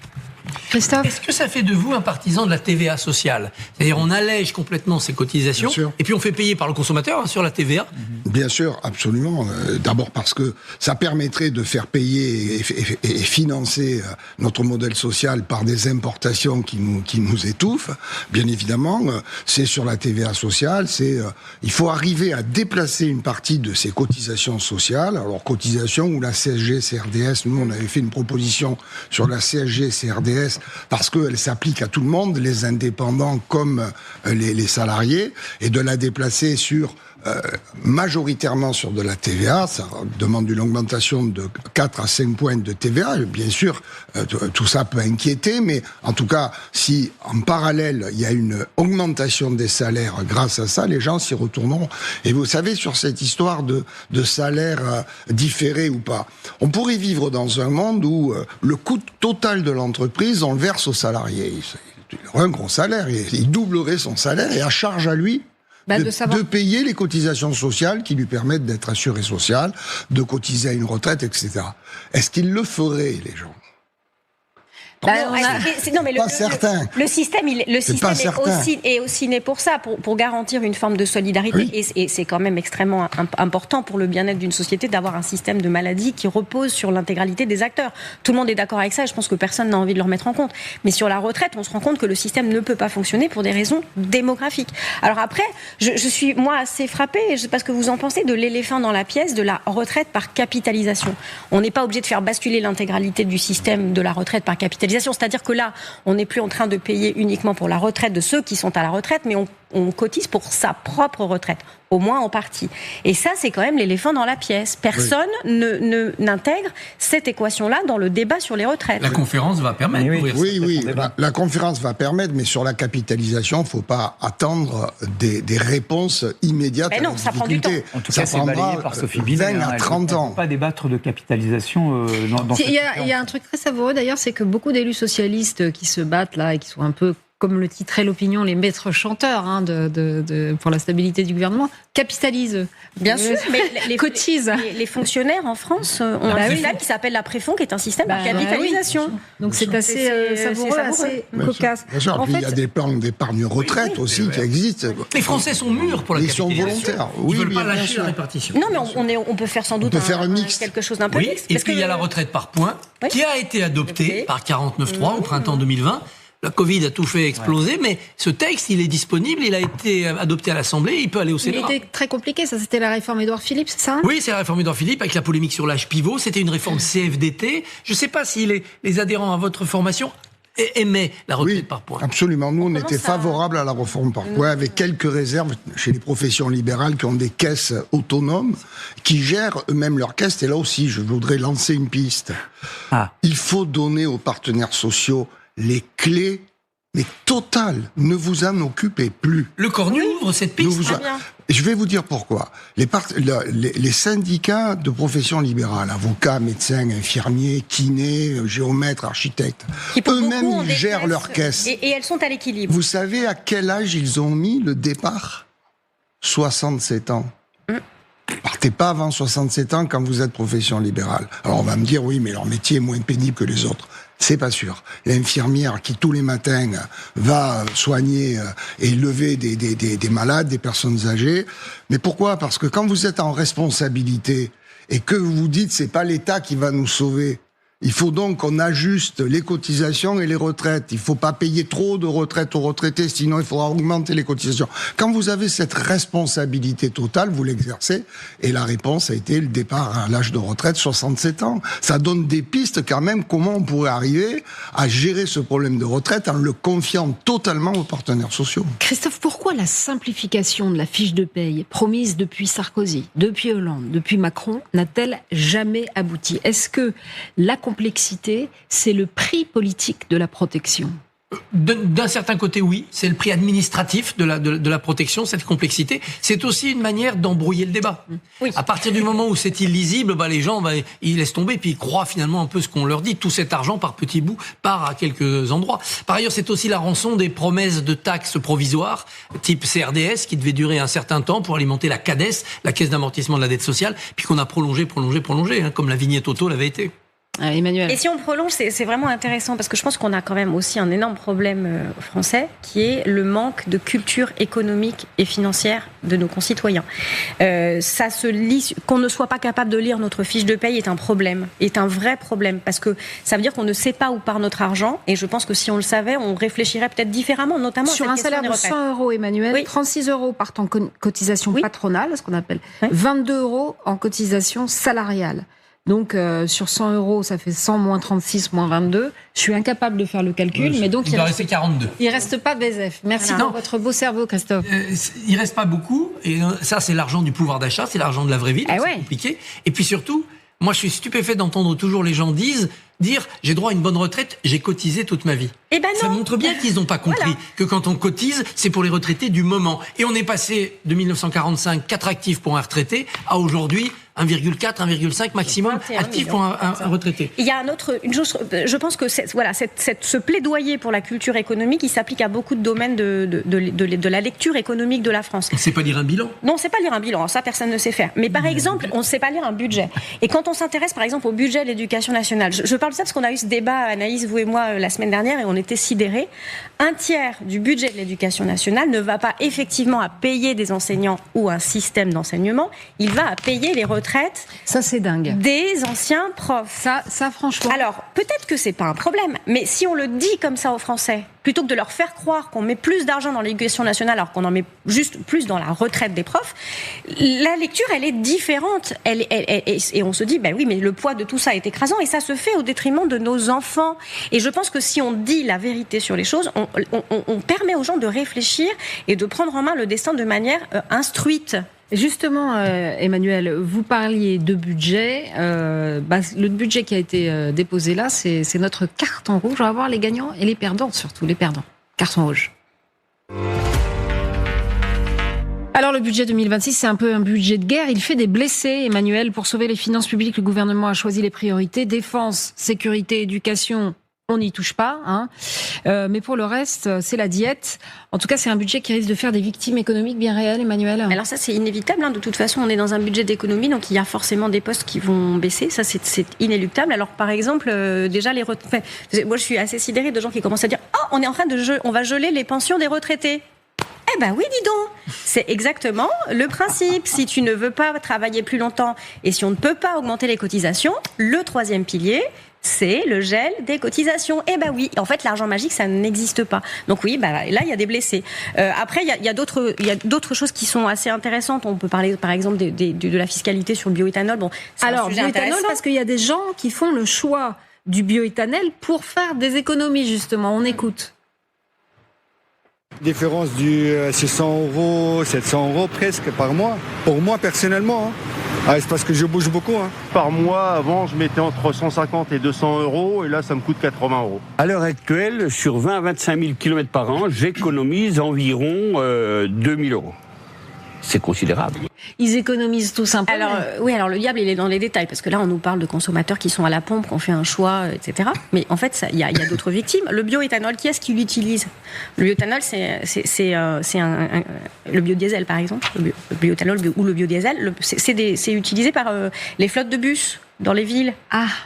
Christophe, est-ce que ça fait de vous un partisan de la TVA sociale? C'est-à-dire on allège complètement ces cotisations et puis on fait payer par le consommateur sur la TVA? Bien sûr, absolument. D'abord parce que ça permettrait de faire payer et financer notre modèle social par des importations qui nous étouffent. Bien évidemment, c'est sur la TVA sociale. Il faut arriver à déplacer une partie de ces cotisations sociales. Alors cotisations ou la CSG, CRDS. Nous, on avait fait une proposition sur la CSG, CRDS parce qu'elle s'applique à tout le monde, les indépendants comme les salariés, et de la déplacer sur majoritairement sur de la TVA, ça demande une augmentation de 4 à 5 points de TVA. Bien sûr, tout ça peut inquiéter, mais en tout cas, si en parallèle, il y a une augmentation des salaires grâce à ça, les gens s'y retourneront. Et vous savez, sur cette histoire de salaire différé ou pas, on pourrait vivre dans un monde où le coût total de l'entreprise, on le verse aux salariés. Il aurait un gros salaire, il doublerait son salaire et à charge à lui de payer les cotisations sociales qui lui permettent d'être assuré social, de cotiser à une retraite, etc. Est-ce qu'il le ferait, les gens ? Non, mais le système est aussi né pour ça, pour garantir une forme de solidarité. Oui. Et c'est quand même extrêmement important pour le bien-être d'une société d'avoir un système de maladie qui repose sur l'intégralité des acteurs. Tout le monde est d'accord avec ça et je pense que personne n'a envie de le remettre en compte. Mais sur la retraite, on se rend compte que le système ne peut pas fonctionner pour des raisons démographiques. Alors après, je suis moi assez frappée, je sais pas ce que vous en pensez, de l'éléphant dans la pièce, de la retraite par capitalisation. On n'est pas obligé de faire basculer l'intégralité du système de la retraite par capitalisation. C'est-à-dire que là, on n'est plus en train de payer uniquement pour la retraite de ceux qui sont à la retraite, mais on cotise pour sa propre retraite, au moins en partie. Et ça, c'est quand même l'éléphant dans la pièce. Personne n'intègre cette équation-là dans le débat sur les retraites. La conférence va permettre. Oui. La conférence va permettre, mais sur la capitalisation, il ne faut pas attendre des réponses immédiates. Mais non, ça prend du temps. En tout cas, c'est balayé par Sophie Binet. 20 à 30 ans. On ne peut pas débattre de capitalisation dans il y a un truc très savoureux d'ailleurs, c'est que beaucoup d'élus socialistes qui se battent là et qui sont un peu, comme le titrait l'opinion, les maîtres chanteurs pour la stabilité du gouvernement, capitalisent. Bien sûr, mais cotisent. Les fonctionnaires en France ont un système qui s'appelle la Préfond, qui est un système par capitalisation. Donc c'est assez savoureux, assez cocasse. Bien sûr, il y a des plans d'épargne retraite aussi qui existent. Les Français sont mûrs pour la capitalisation. Ils sont volontaires. Ils ne veulent pas lâcher la répartition. Non, mais on peut faire sans doute un mix. quelque chose d'un peu mixte. Et puis il y a la retraite par points, qui a été adoptée par 49.3 au printemps 2020. La Covid a tout fait exploser, mais ce texte, il est disponible, il a été adopté à l'Assemblée, il peut aller au Sénat. Il était très compliqué, ça, c'était la réforme Édouard Philippe, c'est ça ? Oui, c'est la réforme Édouard Philippe, avec la polémique sur l'âge pivot, c'était une réforme CFDT. Je ne sais pas si les adhérents à votre formation aimaient la retraite par points. Absolument, nous on était favorables à la réforme par points, avec quelques réserves chez les professions libérales qui ont des caisses autonomes, qui gèrent eux-mêmes leurs caisses, et là aussi, je voudrais lancer une piste. Il faut donner aux partenaires sociaux les clés, mais totales. Ne vous en occupez plus. Le Cornu ouvre cette piste. Je vais vous dire pourquoi. Les syndicats de profession libérale, avocats, médecins, infirmiers, kinés, géomètres, architectes, eux-mêmes, ils gèrent leurs caisses. Et elles sont à l'équilibre. Vous savez à quel âge ils ont mis le départ ? 67 ans. Partez pas avant 67 ans quand vous êtes profession libérale. Alors on va me dire, oui, mais leur métier est moins pénible que les autres. C'est pas sûr. L'infirmière qui tous les matins va soigner et lever des malades, des personnes âgées. Mais pourquoi ? Parce que quand vous êtes en responsabilité et que vous vous dites c'est pas l'État qui va nous sauver, il faut donc qu'on ajuste les cotisations et les retraites. Il faut pas payer trop de retraites aux retraités, sinon il faudra augmenter les cotisations. Quand vous avez cette responsabilité totale, vous l'exercez. Et la réponse a été le départ à l'âge de retraite, 67 ans. Ça donne des pistes quand même, comment on pourrait arriver à gérer ce problème de retraite en le confiant totalement aux partenaires sociaux. Christophe, pourquoi la simplification de la fiche de paye promise depuis Sarkozy, depuis Hollande, depuis Macron, n'a-t-elle jamais abouti ? Est-ce que la complexité, c'est le prix politique de la protection ? D'un certain côté, oui, c'est le prix administratif de la protection, cette complexité. C'est aussi une manière d'embrouiller le débat. Oui. À partir du moment où c'est illisible, les gens, ils laissent tomber, puis ils croient finalement un peu ce qu'on leur dit. Tout cet argent, par petits bouts, part à quelques endroits. Par ailleurs, c'est aussi la rançon des promesses de taxes provisoires, type CRDS, qui devait durer un certain temps pour alimenter la CADES, la Caisse d'amortissement de la dette sociale, puis qu'on a prolongé, comme la vignette auto l'avait été. Emmanuel. Et si on prolonge, c'est vraiment intéressant parce que je pense qu'on a quand même aussi un énorme problème français qui est le manque de culture économique et financière de nos concitoyens. Ça se lit, qu'on ne soit pas capable de lire notre fiche de paye est un problème, est un vrai problème parce que ça veut dire qu'on ne sait pas où part notre argent et je pense que si on le savait, on réfléchirait peut-être différemment, notamment sur un salaire de 100 €, Emmanuel, 36 € partent en cotisation patronale, ce qu'on appelle, 22 € en cotisation salariale. Donc, sur 100 euros, ça fait 100 moins 36 moins 22. Je suis incapable de faire le calcul, mais donc il doit rester 42. Il reste pas de BSF. Merci pour votre beau cerveau, Christophe. Il reste pas beaucoup, et ça, c'est l'argent du pouvoir d'achat, c'est l'argent de la vraie vie, donc c'est compliqué. Et puis surtout, moi, je suis stupéfait d'entendre toujours les gens dire j'ai droit à une bonne retraite, j'ai cotisé toute ma vie. Eh ben non. Ça montre bien qu'ils n'ont pas compris que quand on cotise, c'est pour les retraités du moment. Et on est passé de 1945, 4 actifs pour un retraité, à aujourd'hui 1,4, 1,5 maximum actifs pour un retraité. Il y a une chose, je pense que ce plaidoyer pour la culture économique, il s'applique à beaucoup de domaines de la lecture économique de la France. On ne sait pas lire un bilan. Non, on ne sait pas lire un bilan, ça personne ne sait faire. Mais par exemple, on ne sait pas lire un budget. Et quand on s'intéresse par exemple au budget de l'éducation nationale, je parle de ça parce qu'on a eu ce débat, Anaïs, vous et moi, la semaine dernière, et on était sidérés. Un tiers du budget de l'éducation nationale ne va pas effectivement à payer des enseignants ou un système d'enseignement, il va à payer les retraites. Ça, c'est dingue. Des anciens profs. Ça, franchement. Alors, peut-être que c'est pas un problème, mais si on le dit comme ça aux Français, plutôt que de leur faire croire qu'on met plus d'argent dans l'éducation nationale alors qu'on en met juste plus dans la retraite des profs, la lecture, elle est différente. Et on se dit, oui, mais le poids de tout ça est écrasant et ça se fait au détriment de nos enfants. Et je pense que si on dit la vérité sur les choses, on permet aux gens de réfléchir et de prendre en main le destin de manière instruite. Justement, Emmanuel, vous parliez de budget. Le budget qui a été déposé là, c'est notre carton rouge. On va voir les gagnants et les perdants, surtout les perdants. Carton rouge. Alors le budget 2026, c'est un peu un budget de guerre. Il fait des blessés, Emmanuel. Pour sauver les finances publiques, le gouvernement a choisi les priorités. Défense, sécurité, éducation, on n'y touche pas. Mais pour le reste, c'est la diète. En tout cas, c'est un budget qui risque de faire des victimes économiques bien réelles, Emmanuel. Alors ça, c'est inévitable. De toute façon, on est dans un budget d'économie, donc il y a forcément des postes qui vont baisser. Ça, c'est inéluctable. Alors, par exemple, déjà, moi, je suis assez sidérée de gens qui commencent à dire « Oh, on va geler les pensions des retraités ». Eh ben oui, dis donc. C'est exactement le principe. Si tu ne veux pas travailler plus longtemps et si on ne peut pas augmenter les cotisations, le troisième pilier, c'est le gel des cotisations. Eh ben oui, en fait, l'argent magique, ça n'existe pas. Donc oui, là, il y a des blessés. Après, il y a d'autres choses qui sont assez intéressantes. On peut parler, par exemple, de la fiscalité sur le bioéthanol. Bon, alors, bioéthanol, parce qu'il y a des gens qui font le choix du bioéthanol pour faire des économies, justement. On écoute. Différence du 600 €, 700 € presque par mois. Pour moi, personnellement. C'est parce que je bouge beaucoup. Par mois, avant, je mettais entre 150 et 200 € et là, ça me coûte 80 €. À l'heure actuelle, sur 20 à 25 000 km par an, j'économise environ 2 000 €. C'est considérable. Ils économisent tout simplement. Alors le diable, il est dans les détails, parce que là, on nous parle de consommateurs qui sont à la pompe, qui ont fait un choix, etc. Mais en fait, il y a d'autres victimes. Le bioéthanol, qui est-ce qui l'utilise ? Le bioéthanol, c'est le biodiesel, par exemple. Le bioéthanol ou le biodiesel, c'est utilisé par les flottes de bus dans les villes.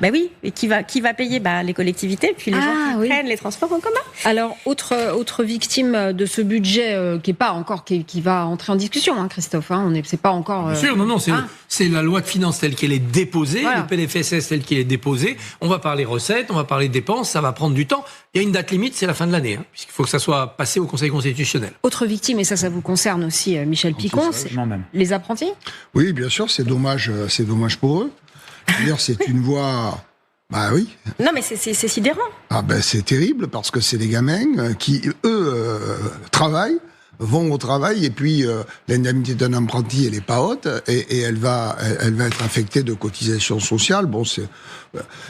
Oui, et qui va payer les collectivités, puis les gens qui prennent les transports en commun. Alors, autre victime de ce budget qui va entrer en discussion, Christophe. C'est pas encore. Bien sûr, non, c'est la loi de finances telle qu'elle est déposée, le PLFSS tel qu'il est déposé. On va parler recettes, on va parler dépenses, ça va prendre du temps. Il y a une date limite, c'est la fin de l'année, puisqu'il faut que ça soit passé au Conseil constitutionnel. Autre victime, et ça vous concerne aussi, Michel Picon, c'est les apprentis. Oui, bien sûr, c'est dommage pour eux. D'ailleurs, c'est une voie. Oui. Non, mais c'est sidérant. C'est terrible parce que c'est des gamins qui, eux, travaillent, vont au travail, et puis l'indemnité d'un apprenti, elle est pas haute, et elle va être affectée de cotisations sociales.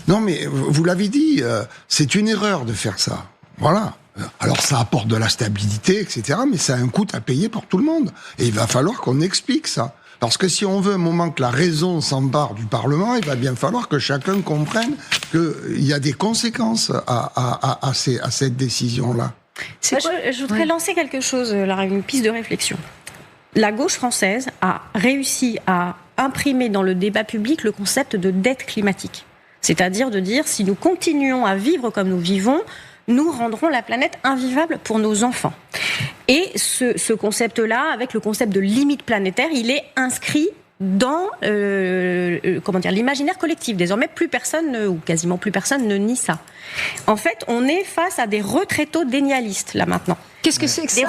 Non, mais vous l'avez dit, c'est une erreur de faire ça. Voilà. Alors ça apporte de la stabilité, etc., mais ça a un coût à payer pour tout le monde. Et il va falloir qu'on explique ça. Parce que si on veut un moment que la raison s'empare du Parlement, il va bien falloir que chacun comprenne qu'il y a des conséquences à cette décision-là. Je voudrais lancer quelque chose, une piste de réflexion. La gauche française a réussi à imprimer dans le débat public le concept de dette climatique. C'est-à-dire de dire, si nous continuons à vivre comme nous vivons, nous rendrons la planète invivable pour nos enfants. Et ce concept-là, avec le concept de limite planétaire, il est inscrit dans l'imaginaire collectif. Désormais, plus personne, ou quasiment plus personne, ne nie ça. En fait, on est face à des retraito-dénialistes, là, maintenant. Qu'est-ce que c'est que ça ?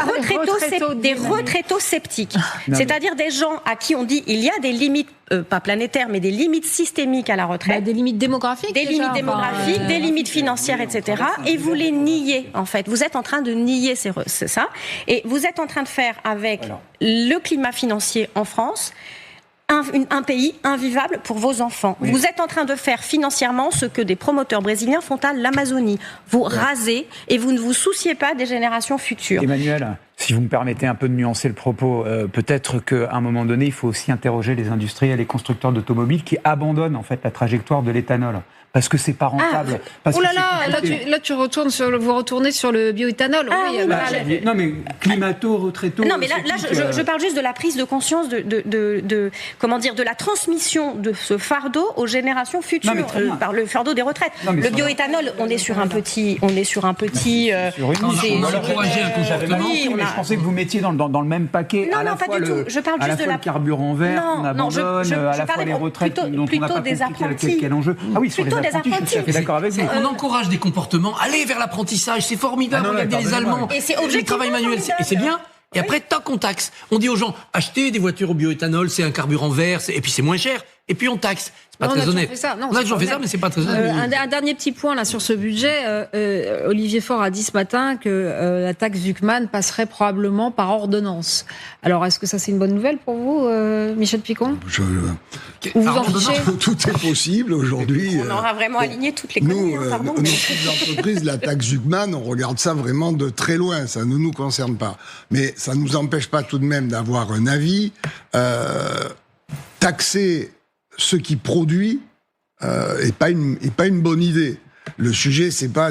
Des retraito-sceptiques. C'est-à-dire des gens à qui on dit il y a des limites pas planétaires, mais des limites systémiques à la retraite. Des limites démographiques. Des limites démographiques, des limites financières, etc. Et vous les niez, en fait. Vous êtes en train de nier c'est ça. Et vous êtes en train de faire avec le climat financier en France un pays invivable pour vos enfants. Oui. Vous êtes en train de faire financièrement ce que des promoteurs brésiliens font à l'Amazonie. Vous rasez et vous ne vous souciez pas des générations futures. Emmanuel, si vous me permettez un peu de nuancer le propos, peut-être qu'à un moment donné, il faut aussi interroger les industriels et les constructeurs d'automobiles qui abandonnent en fait la trajectoire de l'éthanol. Parce que c'est pas rentable. Là, vous retournez sur le bioéthanol. Non, mais climato, retraito. Non, mais là, je parle juste de la prise de conscience de la transmission de ce fardeau aux générations futures, par le fardeau des retraites. Le bioéthanol, on est sur un petit. On va encourager un comportement. Oui, mais je pensais que vous mettiez dans le même paquet. Non, pas du tout. Je parle juste de la carburant vert qu'on abandonne, à la fois les retraites dont on n'a pas compris quel enjeu. Ah oui, sur les apprentis, je suis tout à fait d'accord avec vous. On encourage des comportements. Allez vers l'apprentissage, c'est formidable. Regardez les Allemands. Et c'est objectivement. Le travail manuel, et c'est bien. Et après, tac, on taxe. On dit aux gens, achetez des voitures au bioéthanol, c'est un carburant vert, et puis c'est moins cher. Et puis on taxe. C'est pas très honnête. On a toujours fait ça, mais c'est pas très honnête. Un dernier petit point là sur ce budget. Olivier Faure a dit ce matin que la taxe Zuckman passerait probablement par ordonnance. Alors, est-ce que ça c'est une bonne nouvelle pour vous, Michel Picon ? Vous en fichez ? Tout est possible aujourd'hui. On aura vraiment aligné toutes les communes. Nos petites entreprises, la taxe Zuckman, on regarde ça vraiment de très loin. Ça ne nous concerne pas. Mais ça ne nous empêche pas tout de même d'avoir un avis. Taxer ce qui produit est pas une bonne idée. Le sujet, c'est pas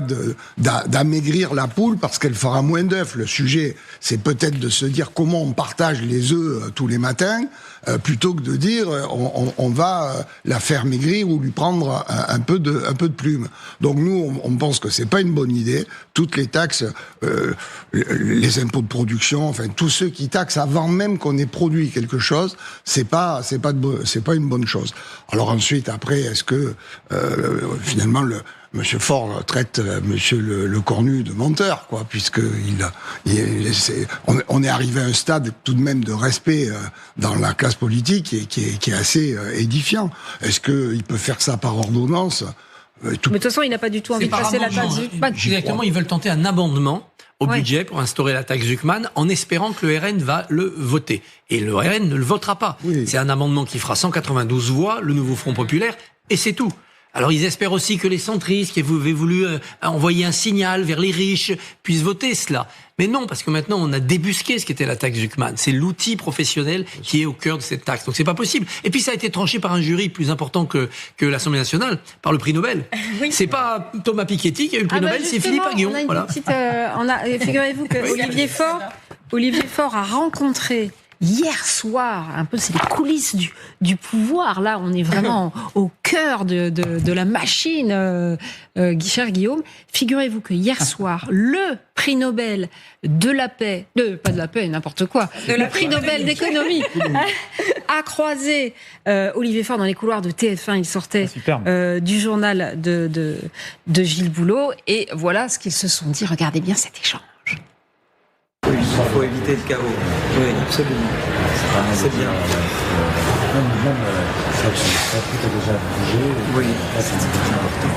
d'amaigrir la poule parce qu'elle fera moins d'œufs. Le sujet, c'est peut-être de se dire comment on partage les œufs tous les matins, plutôt que de dire on va la faire maigrir ou lui prendre un peu de plume. Donc nous, on pense que c'est pas une bonne idée. Toutes les taxes, les impôts de production, enfin tous ceux qui taxent avant même qu'on ait produit quelque chose, c'est pas une bonne chose. Alors ensuite, après, est-ce que finalement Monsieur Faure traite Monsieur le Cornu de menteur, quoi, puisque on est arrivé à un stade tout de même de respect dans la classe politique et qui est assez édifiant. Est-ce qu'il peut faire ça par ordonnance ? Mais de toute façon, il n'a pas du tout envie de passer la taxe Zuckman. Exactement, ils veulent tenter un amendement au budget pour instaurer la taxe Zuckman en espérant que le RN va le voter. Et le RN ne le votera pas. Oui. C'est un amendement qui fera 192 voix, le nouveau Front Populaire, et c'est tout. Alors ils espèrent aussi que les centristes qui avaient voulu envoyer un signal vers les riches puissent voter cela. Mais non, parce que maintenant on a débusqué ce qu'était la taxe Zuckman. C'est l'outil professionnel qui est au cœur de cette taxe. Donc c'est pas possible. Et puis ça a été tranché par un jury plus important que l'Assemblée nationale, par le prix Nobel. Oui. C'est pas Thomas Piketty qui a eu le prix Nobel, c'est Philippe Aghion. Figurez-vous que Olivier Faure a rencontré hier soir, un peu, c'est les coulisses du pouvoir. Là, on est vraiment au cœur de la machine, Guichard-Guillaume. Figurez-vous que hier soir, le prix Nobel de la paix, pas de la paix, n'importe quoi, le prix Nobel d'économie a croisé Olivier Faure dans les couloirs de TF1. Il sortait du journal de Gilles Boulot. Et voilà ce qu'ils se sont dit. Regardez bien cet échange. Oui, il faut éviter le chaos. Oui, absolument. C'est bien. Même ça a déjà bougé. Oui, c'est important.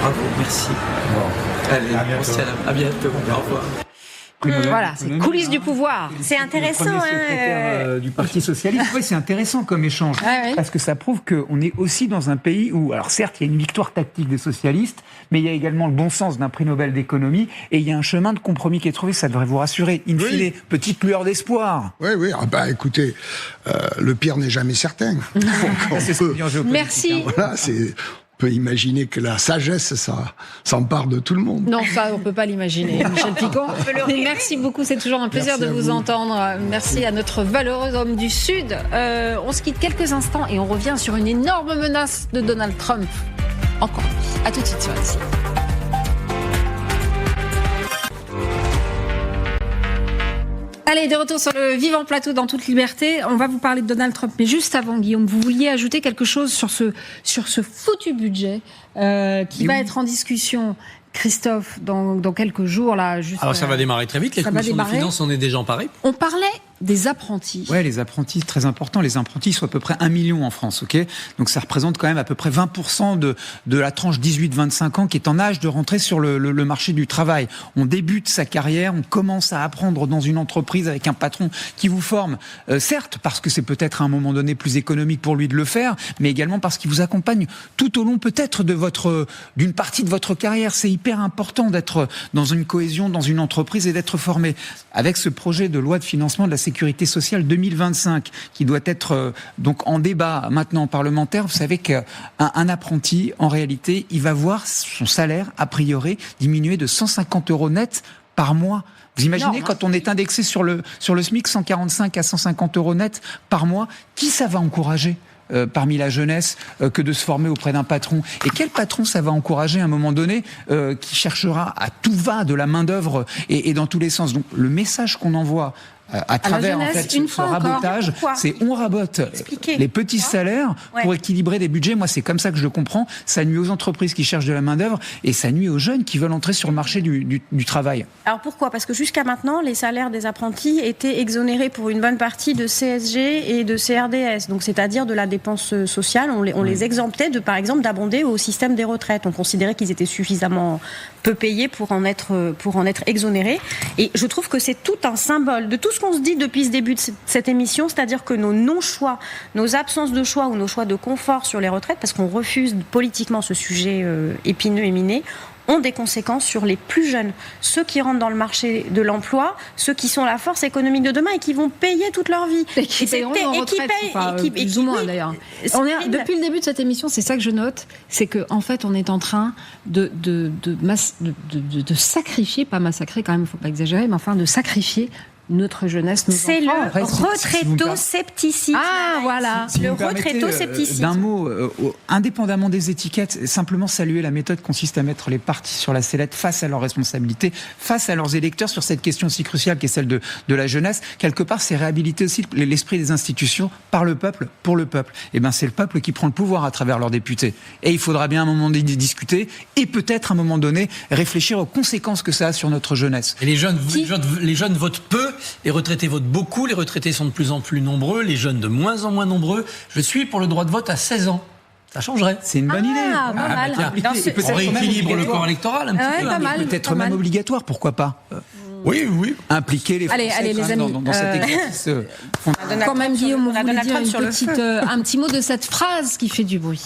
Bravo, merci. Bon. Allez, on se tient à bientôt. Au revoir. Voilà, c'est coulisses du pouvoir. C'est intéressant. Le secrétaire du Parti Socialiste. Oui, c'est intéressant comme échange. Parce que ça prouve qu'on est aussi dans un pays où, alors certes, il y a une victoire tactique des socialistes, mais il y a également le bon sens d'un prix Nobel d'économie, et il y a un chemin de compromis qui est trouvé, ça devrait vous rassurer. In fine, petite lueur d'espoir. Oui. Ah bah écoutez, le pire n'est jamais certain. Merci. Voilà, on peut imaginer que la sagesse, ça s'empare de tout le monde. Non, ça, on ne peut pas l'imaginer, Michel Picon. Mais merci beaucoup, c'est toujours un plaisir de vous entendre. Merci à notre valeureux homme du Sud. On se quitte quelques instants et on revient sur une énorme menace de Donald Trump. Encore. À tout de suite sur LCI. Allez, de retour sur le Vivant Plateau dans toute liberté. On va vous parler de Donald Trump. Mais juste avant, Guillaume, vous vouliez ajouter quelque chose sur ce foutu budget qui va être en discussion, Christophe, dans quelques jours. Là, alors ça va démarrer très vite. Les commissions de finances en est déjà emparées. On parlait des apprentis. Ouais, les apprentis, très important. Les apprentis sont à peu près 1 million en France, ok ? Donc ça représente quand même à peu près 20% de la tranche 18-25 ans qui est en âge de rentrer sur le marché du travail. On débute sa carrière, on commence à apprendre dans une entreprise avec un patron qui vous forme, certes parce que c'est peut-être à un moment donné plus économique pour lui de le faire, mais également parce qu'il vous accompagne tout au long peut-être d'une partie de votre carrière. C'est hyper important d'être dans une cohésion, dans une entreprise et d'être formé. Avec ce projet de loi de financement de la sécurité sociale 2025 qui doit être donc en débat maintenant parlementaire, vous savez qu'un apprenti, en réalité, il va voir son salaire, a priori, diminuer de 150 € net par mois. Vous imaginez quand on est indexé sur le SMIC, 145 à 150 € net par mois, qui ça va encourager parmi la jeunesse que de se former auprès d'un patron? Et quel patron ça va encourager à un moment donné qui cherchera à tout va de la main-d'œuvre et dans tous les sens? Donc le message qu'on envoie à travers jeunesse, en fait, ce rabotage, c'est on rabote les petits salaires pour équilibrer des budgets. Moi, c'est comme ça que je le comprends. Ça nuit aux entreprises qui cherchent de la main-d'œuvre et ça nuit aux jeunes qui veulent entrer sur le marché du travail. Alors pourquoi ? Parce que jusqu'à maintenant, les salaires des apprentis étaient exonérés pour une bonne partie de CSG et de CRDS, donc c'est-à-dire de la dépense sociale. On les exemptait par exemple, d'abonder au système des retraites. On considérait qu'ils étaient suffisamment peu payés pour en être exonérés. Et je trouve que c'est tout un symbole de tout ce qu'on se dit depuis ce début de cette émission, c'est-à-dire que nos non-choix, nos absences de choix ou nos choix de confort sur les retraites, parce qu'on refuse politiquement ce sujet épineux et miné, ont des conséquences sur les plus jeunes, ceux qui rentrent dans le marché de l'emploi, ceux qui sont la force économique de demain et qui vont payer toute leur vie. Et qui payeront en retraite, plus ou moins d'ailleurs. Depuis le début de cette émission, c'est ça que je note, c'est qu'en fait, on est en train de sacrifier, pas massacrer quand même, il ne faut pas exagérer, mais enfin de sacrifier notre jeunesse, nos enfants. C'est le retréto-scepticisme. Ah, voilà. Si le vous me permettez, retréto-scepticisme. D'un mot, indépendamment des étiquettes, simplement saluer la méthode consiste à mettre les partis sur la sellette face à leurs responsabilités, face à leurs électeurs sur cette question si cruciale qui est celle de la jeunesse. Quelque part, c'est réhabiliter aussi l'esprit des institutions par le peuple, pour le peuple. Et ben, c'est le peuple qui prend le pouvoir à travers leurs députés. Et il faudra bien à un moment donné discuter et peut-être à un moment donné réfléchir aux conséquences que ça a sur notre jeunesse. Et les jeunes votent peu. Les retraités votent beaucoup, les retraités sont de plus en plus nombreux, les jeunes de moins en moins nombreux. Je suis pour le droit de vote à 16 ans. Ça changerait. C'est une bonne idée. Pas mal. On rééquilibre le corps électoral un petit peu. Pas mal, peut-être même obligatoire, pourquoi pas Oui. Impliquer les Français allez, les amis, dans cet exercice. Quand même, Guillaume, on voulait dire un petit mot de cette phrase qui fait du bruit.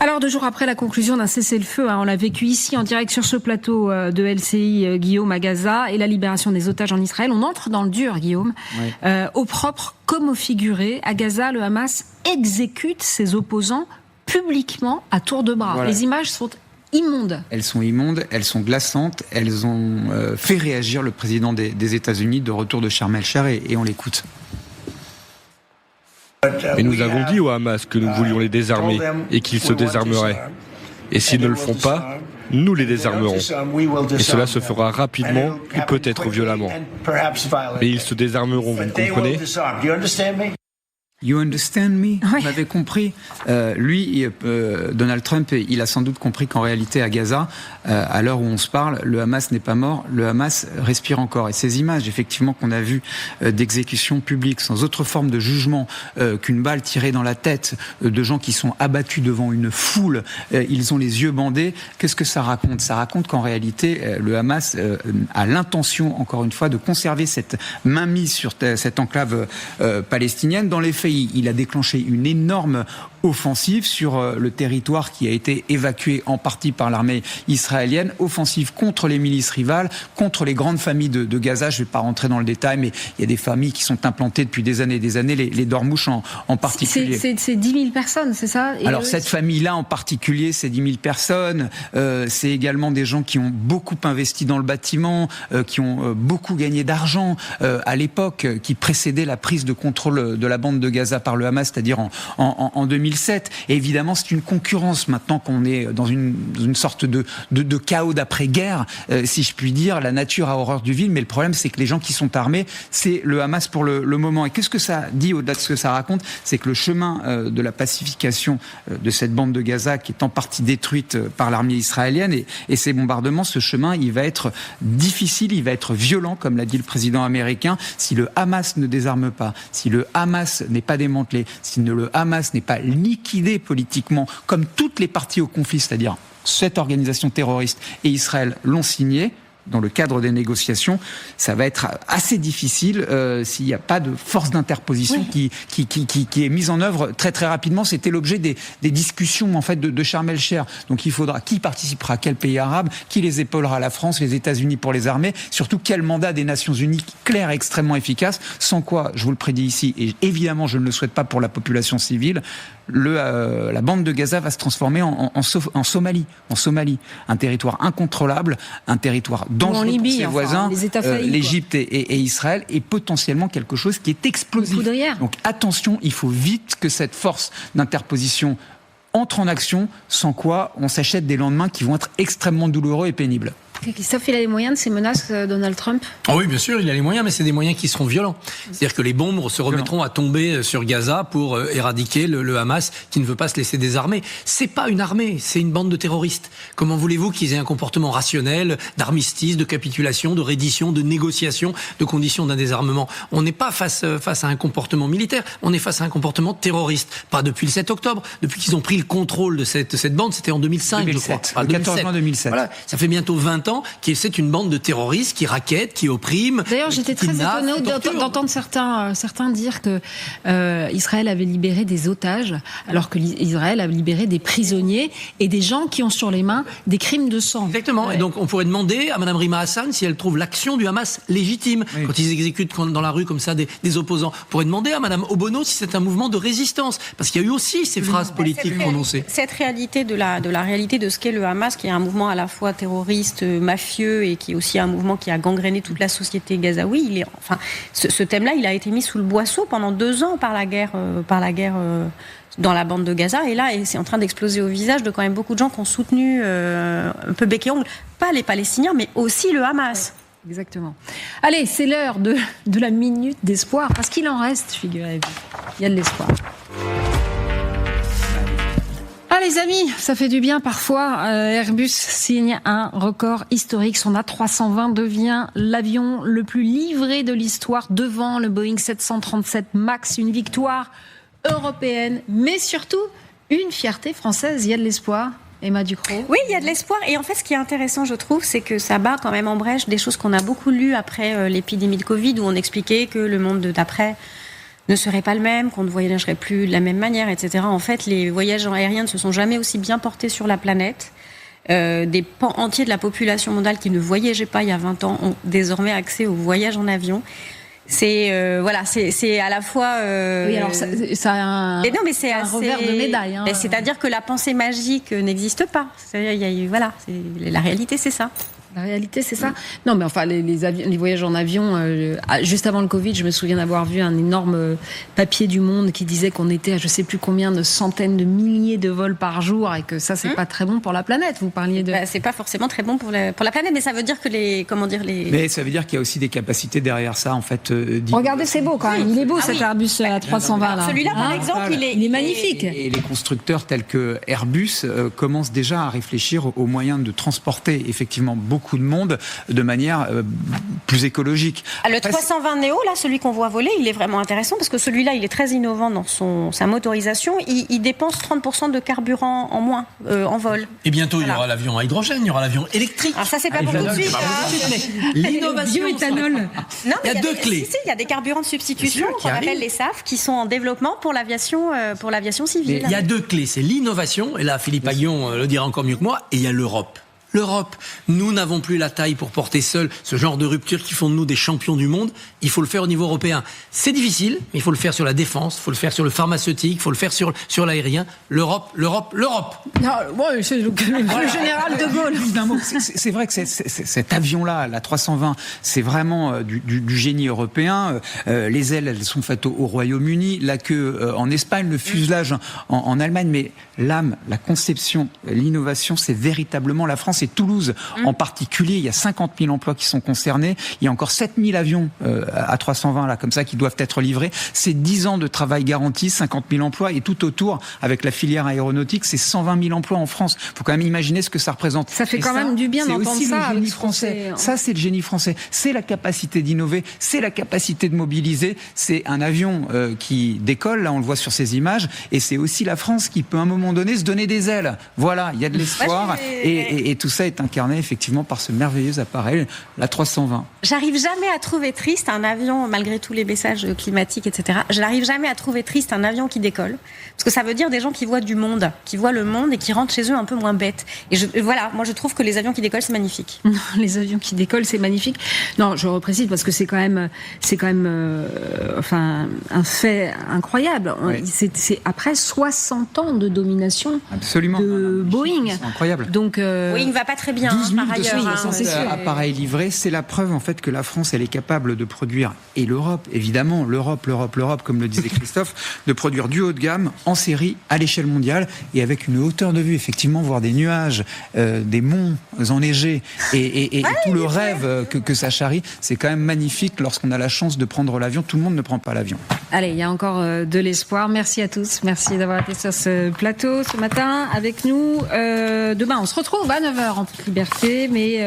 Alors, 2 jours après la conclusion d'un cessez-le-feu, on l'a vécu ici en direct sur ce plateau de LCI, Guillaume, à Gaza, et la libération des otages en Israël, on entre dans le dur, Guillaume. Oui. Au propre comme au figuré, à Gaza, le Hamas exécute ses opposants publiquement à tour de bras. Voilà. Les images sont immondes. Elles sont immondes, elles sont glaçantes, elles ont fait réagir le président des États-Unis de retour de Sharm el-Sheikh et on l'écoute. Mais nous avons dit au Hamas que nous voulions les désarmer et qu'ils se désarmeraient. Et s'ils ne le font pas, nous les désarmerons. Et cela se fera rapidement et peut-être violemment. Mais ils se désarmeront, vous me comprenez ? You understand me? Vous m'avez compris. Donald Trump, il a sans doute compris qu'en réalité, à Gaza, à l'heure où on se parle, le Hamas n'est pas mort, le Hamas respire encore. Et ces images, effectivement, qu'on a vues d'exécution publique, sans autre forme de jugement qu'une balle tirée dans la tête de gens qui sont abattus devant une foule, ils ont les yeux bandés. Qu'est-ce que ça raconte? Ça raconte qu'en réalité, le Hamas a l'intention, encore une fois, de conserver cette mainmise sur cette enclave palestinienne. Dans les faits, il a déclenché une énorme offensive sur le territoire qui a été évacué en partie par l'armée israélienne, offensive contre les milices rivales, contre les grandes familles de Gaza. Je ne vais pas rentrer dans le détail, mais il y a des familles qui sont implantées depuis des années, les Dormouches en particulier. C'est 10 000 personnes, c'est ça? Alors cette famille-là en particulier, c'est 10 000 personnes. C'est également des gens qui ont beaucoup investi dans le bâtiment, qui ont beaucoup gagné d'argent à l'époque qui précédait la prise de contrôle de la bande de Gaza par le Hamas, c'est-à-dire en 2008. 2007. Et évidemment, c'est une concurrence maintenant qu'on est dans une sorte de chaos d'après-guerre, si je puis dire. La nature a horreur du vide, mais le problème, c'est que les gens qui sont armés, c'est le Hamas pour le moment. Et qu'est-ce que ça dit au-delà de ce que ça raconte? C'est que le chemin de la pacification de cette bande de Gaza, qui est en partie détruite par l'armée israélienne et ces bombardements, ce chemin, il va être difficile, il va être violent, comme l'a dit le président américain, si le Hamas ne désarme pas, si le Hamas n'est pas démantelé, si le Hamas n'est pas liquidé politiquement, comme toutes les parties au conflit, c'est-à-dire cette organisation terroriste et Israël l'ont signé, dans le cadre des négociations, ça va être assez difficile s'il n'y a pas de force d'interposition qui est mise en œuvre très très rapidement. C'était l'objet des discussions en fait de Sharm el-Sheikh. Donc il faudra qui participera, quel pays arabe, qui les épaulera, la France, les États-Unis pour les armées, surtout quel mandat des Nations Unies clair et extrêmement efficace, sans quoi, je vous le prédis ici, et évidemment je ne le souhaite pas pour la population civile, la bande de Gaza va se transformer en Somalie, un territoire incontrôlable, un territoire dangereux pour ses voisins, l'Égypte et Israël, et potentiellement quelque chose qui est explosif. Donc attention, il faut vite que cette force d'interposition entre en action, sans quoi on s'achète des lendemains qui vont être extrêmement douloureux et pénibles. Christophe, il a les moyens de ces menaces, Donald Trump? Oui, bien sûr, il a les moyens, mais c'est des moyens qui seront violents. C'est-à-dire que les bombes se remettront à tomber sur Gaza pour éradiquer le Hamas qui ne veut pas se laisser désarmer. C'est pas une armée, c'est une bande de terroristes. Comment voulez-vous qu'ils aient un comportement rationnel, d'armistice, de capitulation, de reddition, de négociation, de conditions d'un désarmement? On n'est pas face à un comportement militaire, on est face à un comportement terroriste. Pas depuis le 7 octobre, depuis qu'ils ont pris le contrôle de cette bande, c'était en 2005, 2007, je crois. Le 14 juin 2007. Voilà, ça fait bientôt 20 ans c'est une bande de terroristes qui raquettent, qui oppriment. D'ailleurs, j'étais très étonnée d'entendre certains dire que Israël avait libéré des otages, alors que Israël a libéré des prisonniers et des gens qui ont sur les mains des crimes de sang. Exactement. Ouais. Et donc, on pourrait demander à Mme Rima Hassan si elle trouve l'action du Hamas légitime quand ils exécutent dans la rue comme ça des opposants. On pourrait demander à Mme Obono si c'est un mouvement de résistance, parce qu'il y a eu aussi ces phrases politiques prononcées. Cette réalité de la réalité de ce qu'est le Hamas, qui est un mouvement à la fois terroriste, mafieux, et qui est aussi un mouvement qui a gangréné toute la société gazaoui. Ce thème-là, il a été mis sous le boisseau pendant 2 ans par la guerre dans la bande de Gaza. Et là, c'est en train d'exploser au visage de quand même beaucoup de gens qui ont soutenu un peu bec et ongle, pas les Palestiniens, mais aussi le Hamas. Exactement. Allez, c'est l'heure de la minute d'espoir, parce qu'il en reste, figurez-vous. Il y a de l'espoir. Ah les amis, ça fait du bien parfois. Airbus signe un record historique. Son A320 devient l'avion le plus livré de l'histoire devant le Boeing 737 MAX. Une victoire européenne, mais surtout une fierté française. Il y a de l'espoir. Emma Ducrot. Oui, il y a de l'espoir. Et en fait, ce qui est intéressant, je trouve, c'est que ça bat quand même en brèche des choses qu'on a beaucoup lues après l'épidémie de Covid, où on expliquait que le monde d'après ne serait pas le même, qu'on ne voyagerait plus de la même manière, etc. En fait, les voyages aériens ne se sont jamais aussi bien portés sur la planète. Des pans entiers de la population mondiale qui ne voyageaient pas il y a 20 ans ont désormais accès au voyage en avion. C'est à la fois. Oui, alors ça a un revers de médaille. Hein. C'est-à-dire que la pensée magique n'existe pas. La réalité, c'est ça. La réalité, c'est ça. Non, mais enfin, les voyages en avion, juste avant le Covid, je me souviens d'avoir vu un énorme papier du Monde qui disait qu'on était à je sais plus combien de centaines de milliers de vols par jour et que ça, c'est pas très bon pour la planète. Vous parliez de... c'est pas forcément très bon pour la planète, mais ça veut dire que Mais ça veut dire qu'il y a aussi des capacités derrière ça, en fait. Regardez, c'est beau quand même. Il est beau cet Airbus A320 là. Celui-là, par exemple, il est magnifique. Et les constructeurs tels que Airbus commencent déjà à réfléchir aux moyens de transporter effectivement beaucoup de monde de manière plus écologique. Le 320 Neo, là, celui qu'on voit voler, il est vraiment intéressant parce que celui-là, il est très innovant dans sa motorisation. Il dépense 30% de carburant en moins en vol. Et bientôt, il y aura l'avion à hydrogène, il y aura l'avion électrique. Alors ça, c'est pas pour tout de suite. L'innovation. Bioéthanol. Non, il y a 2 clés. Il y a des carburants de substitution qu'on appelle les SAF qui sont en développement pour l'aviation civile. Il y a 2 clés. C'est l'innovation, et là, Philippe Aguillon le dira encore mieux que moi, et il y a l'Europe. L'Europe, nous n'avons plus la taille pour porter seul ce genre de rupture qui font de nous des champions du monde. Il faut le faire au niveau européen. C'est difficile, mais il faut le faire sur la défense, il faut le faire sur le pharmaceutique, il faut le faire sur l'aérien. L'Europe. Non, bon, c'est le général de Gaulle. C'est vrai que cet avion-là, la 320, c'est vraiment du génie européen. Les ailes, elles sont faites au Royaume-Uni, la queue en Espagne, le fuselage en Allemagne, mais l'âme, la conception, l'innovation, c'est véritablement la France et Toulouse en particulier. Il y a 50 000 emplois qui sont concernés. Il y a encore 7 000 avions à 320 là, comme ça, qui doivent être livrés. C'est 10 ans de travail garanti, 50 000 emplois, et tout autour, avec la filière aéronautique, c'est 120 000 emplois en France. Il faut quand même imaginer ce que ça représente. Ça fait quand même du bien d'entendre ça. C'est aussi le génie français. Ça, c'est le génie français. C'est la capacité d'innover, c'est la capacité de mobiliser. C'est un avion qui décolle, là on le voit sur ces images, et c'est aussi la France qui peut à un moment donné se donner des ailes. Voilà, il y a de l'espoir, et tout ça est incarné effectivement par ce merveilleux appareil, la 320. J'arrive jamais à trouver triste un avion, malgré tous les messages climatiques, etc. Je n'arrive jamais à trouver triste un avion qui décolle, parce que ça veut dire des gens qui voient du monde, qui voient le monde et qui rentrent chez eux un peu moins bêtes. Et voilà, moi je trouve que les avions qui décollent, c'est magnifique. Non, les avions qui décollent, c'est magnifique. Non, je reprécise parce que c'est quand même enfin, un fait incroyable. Oui. C'est après 60 ans de domination. Absolument. De Boeing. C'est incroyable. Donc, Boeing va pas très bien, 12 par ailleurs. Appareils livrés, c'est la preuve en fait que la France, elle est capable de produire, et l'Europe, évidemment, l'Europe, comme le disait Christophe, de produire du haut de gamme en série à l'échelle mondiale et avec une hauteur de vue, effectivement, voir des nuages, des monts enneigés et tout le rêve que ça charrie, c'est quand même magnifique lorsqu'on a la chance de prendre l'avion. Tout le monde ne prend pas l'avion. Allez, il y a encore de l'espoir. Merci à tous. Merci d'avoir été sur ce plateau ce matin avec nous. Demain, on se retrouve à 9h en toute liberté, mais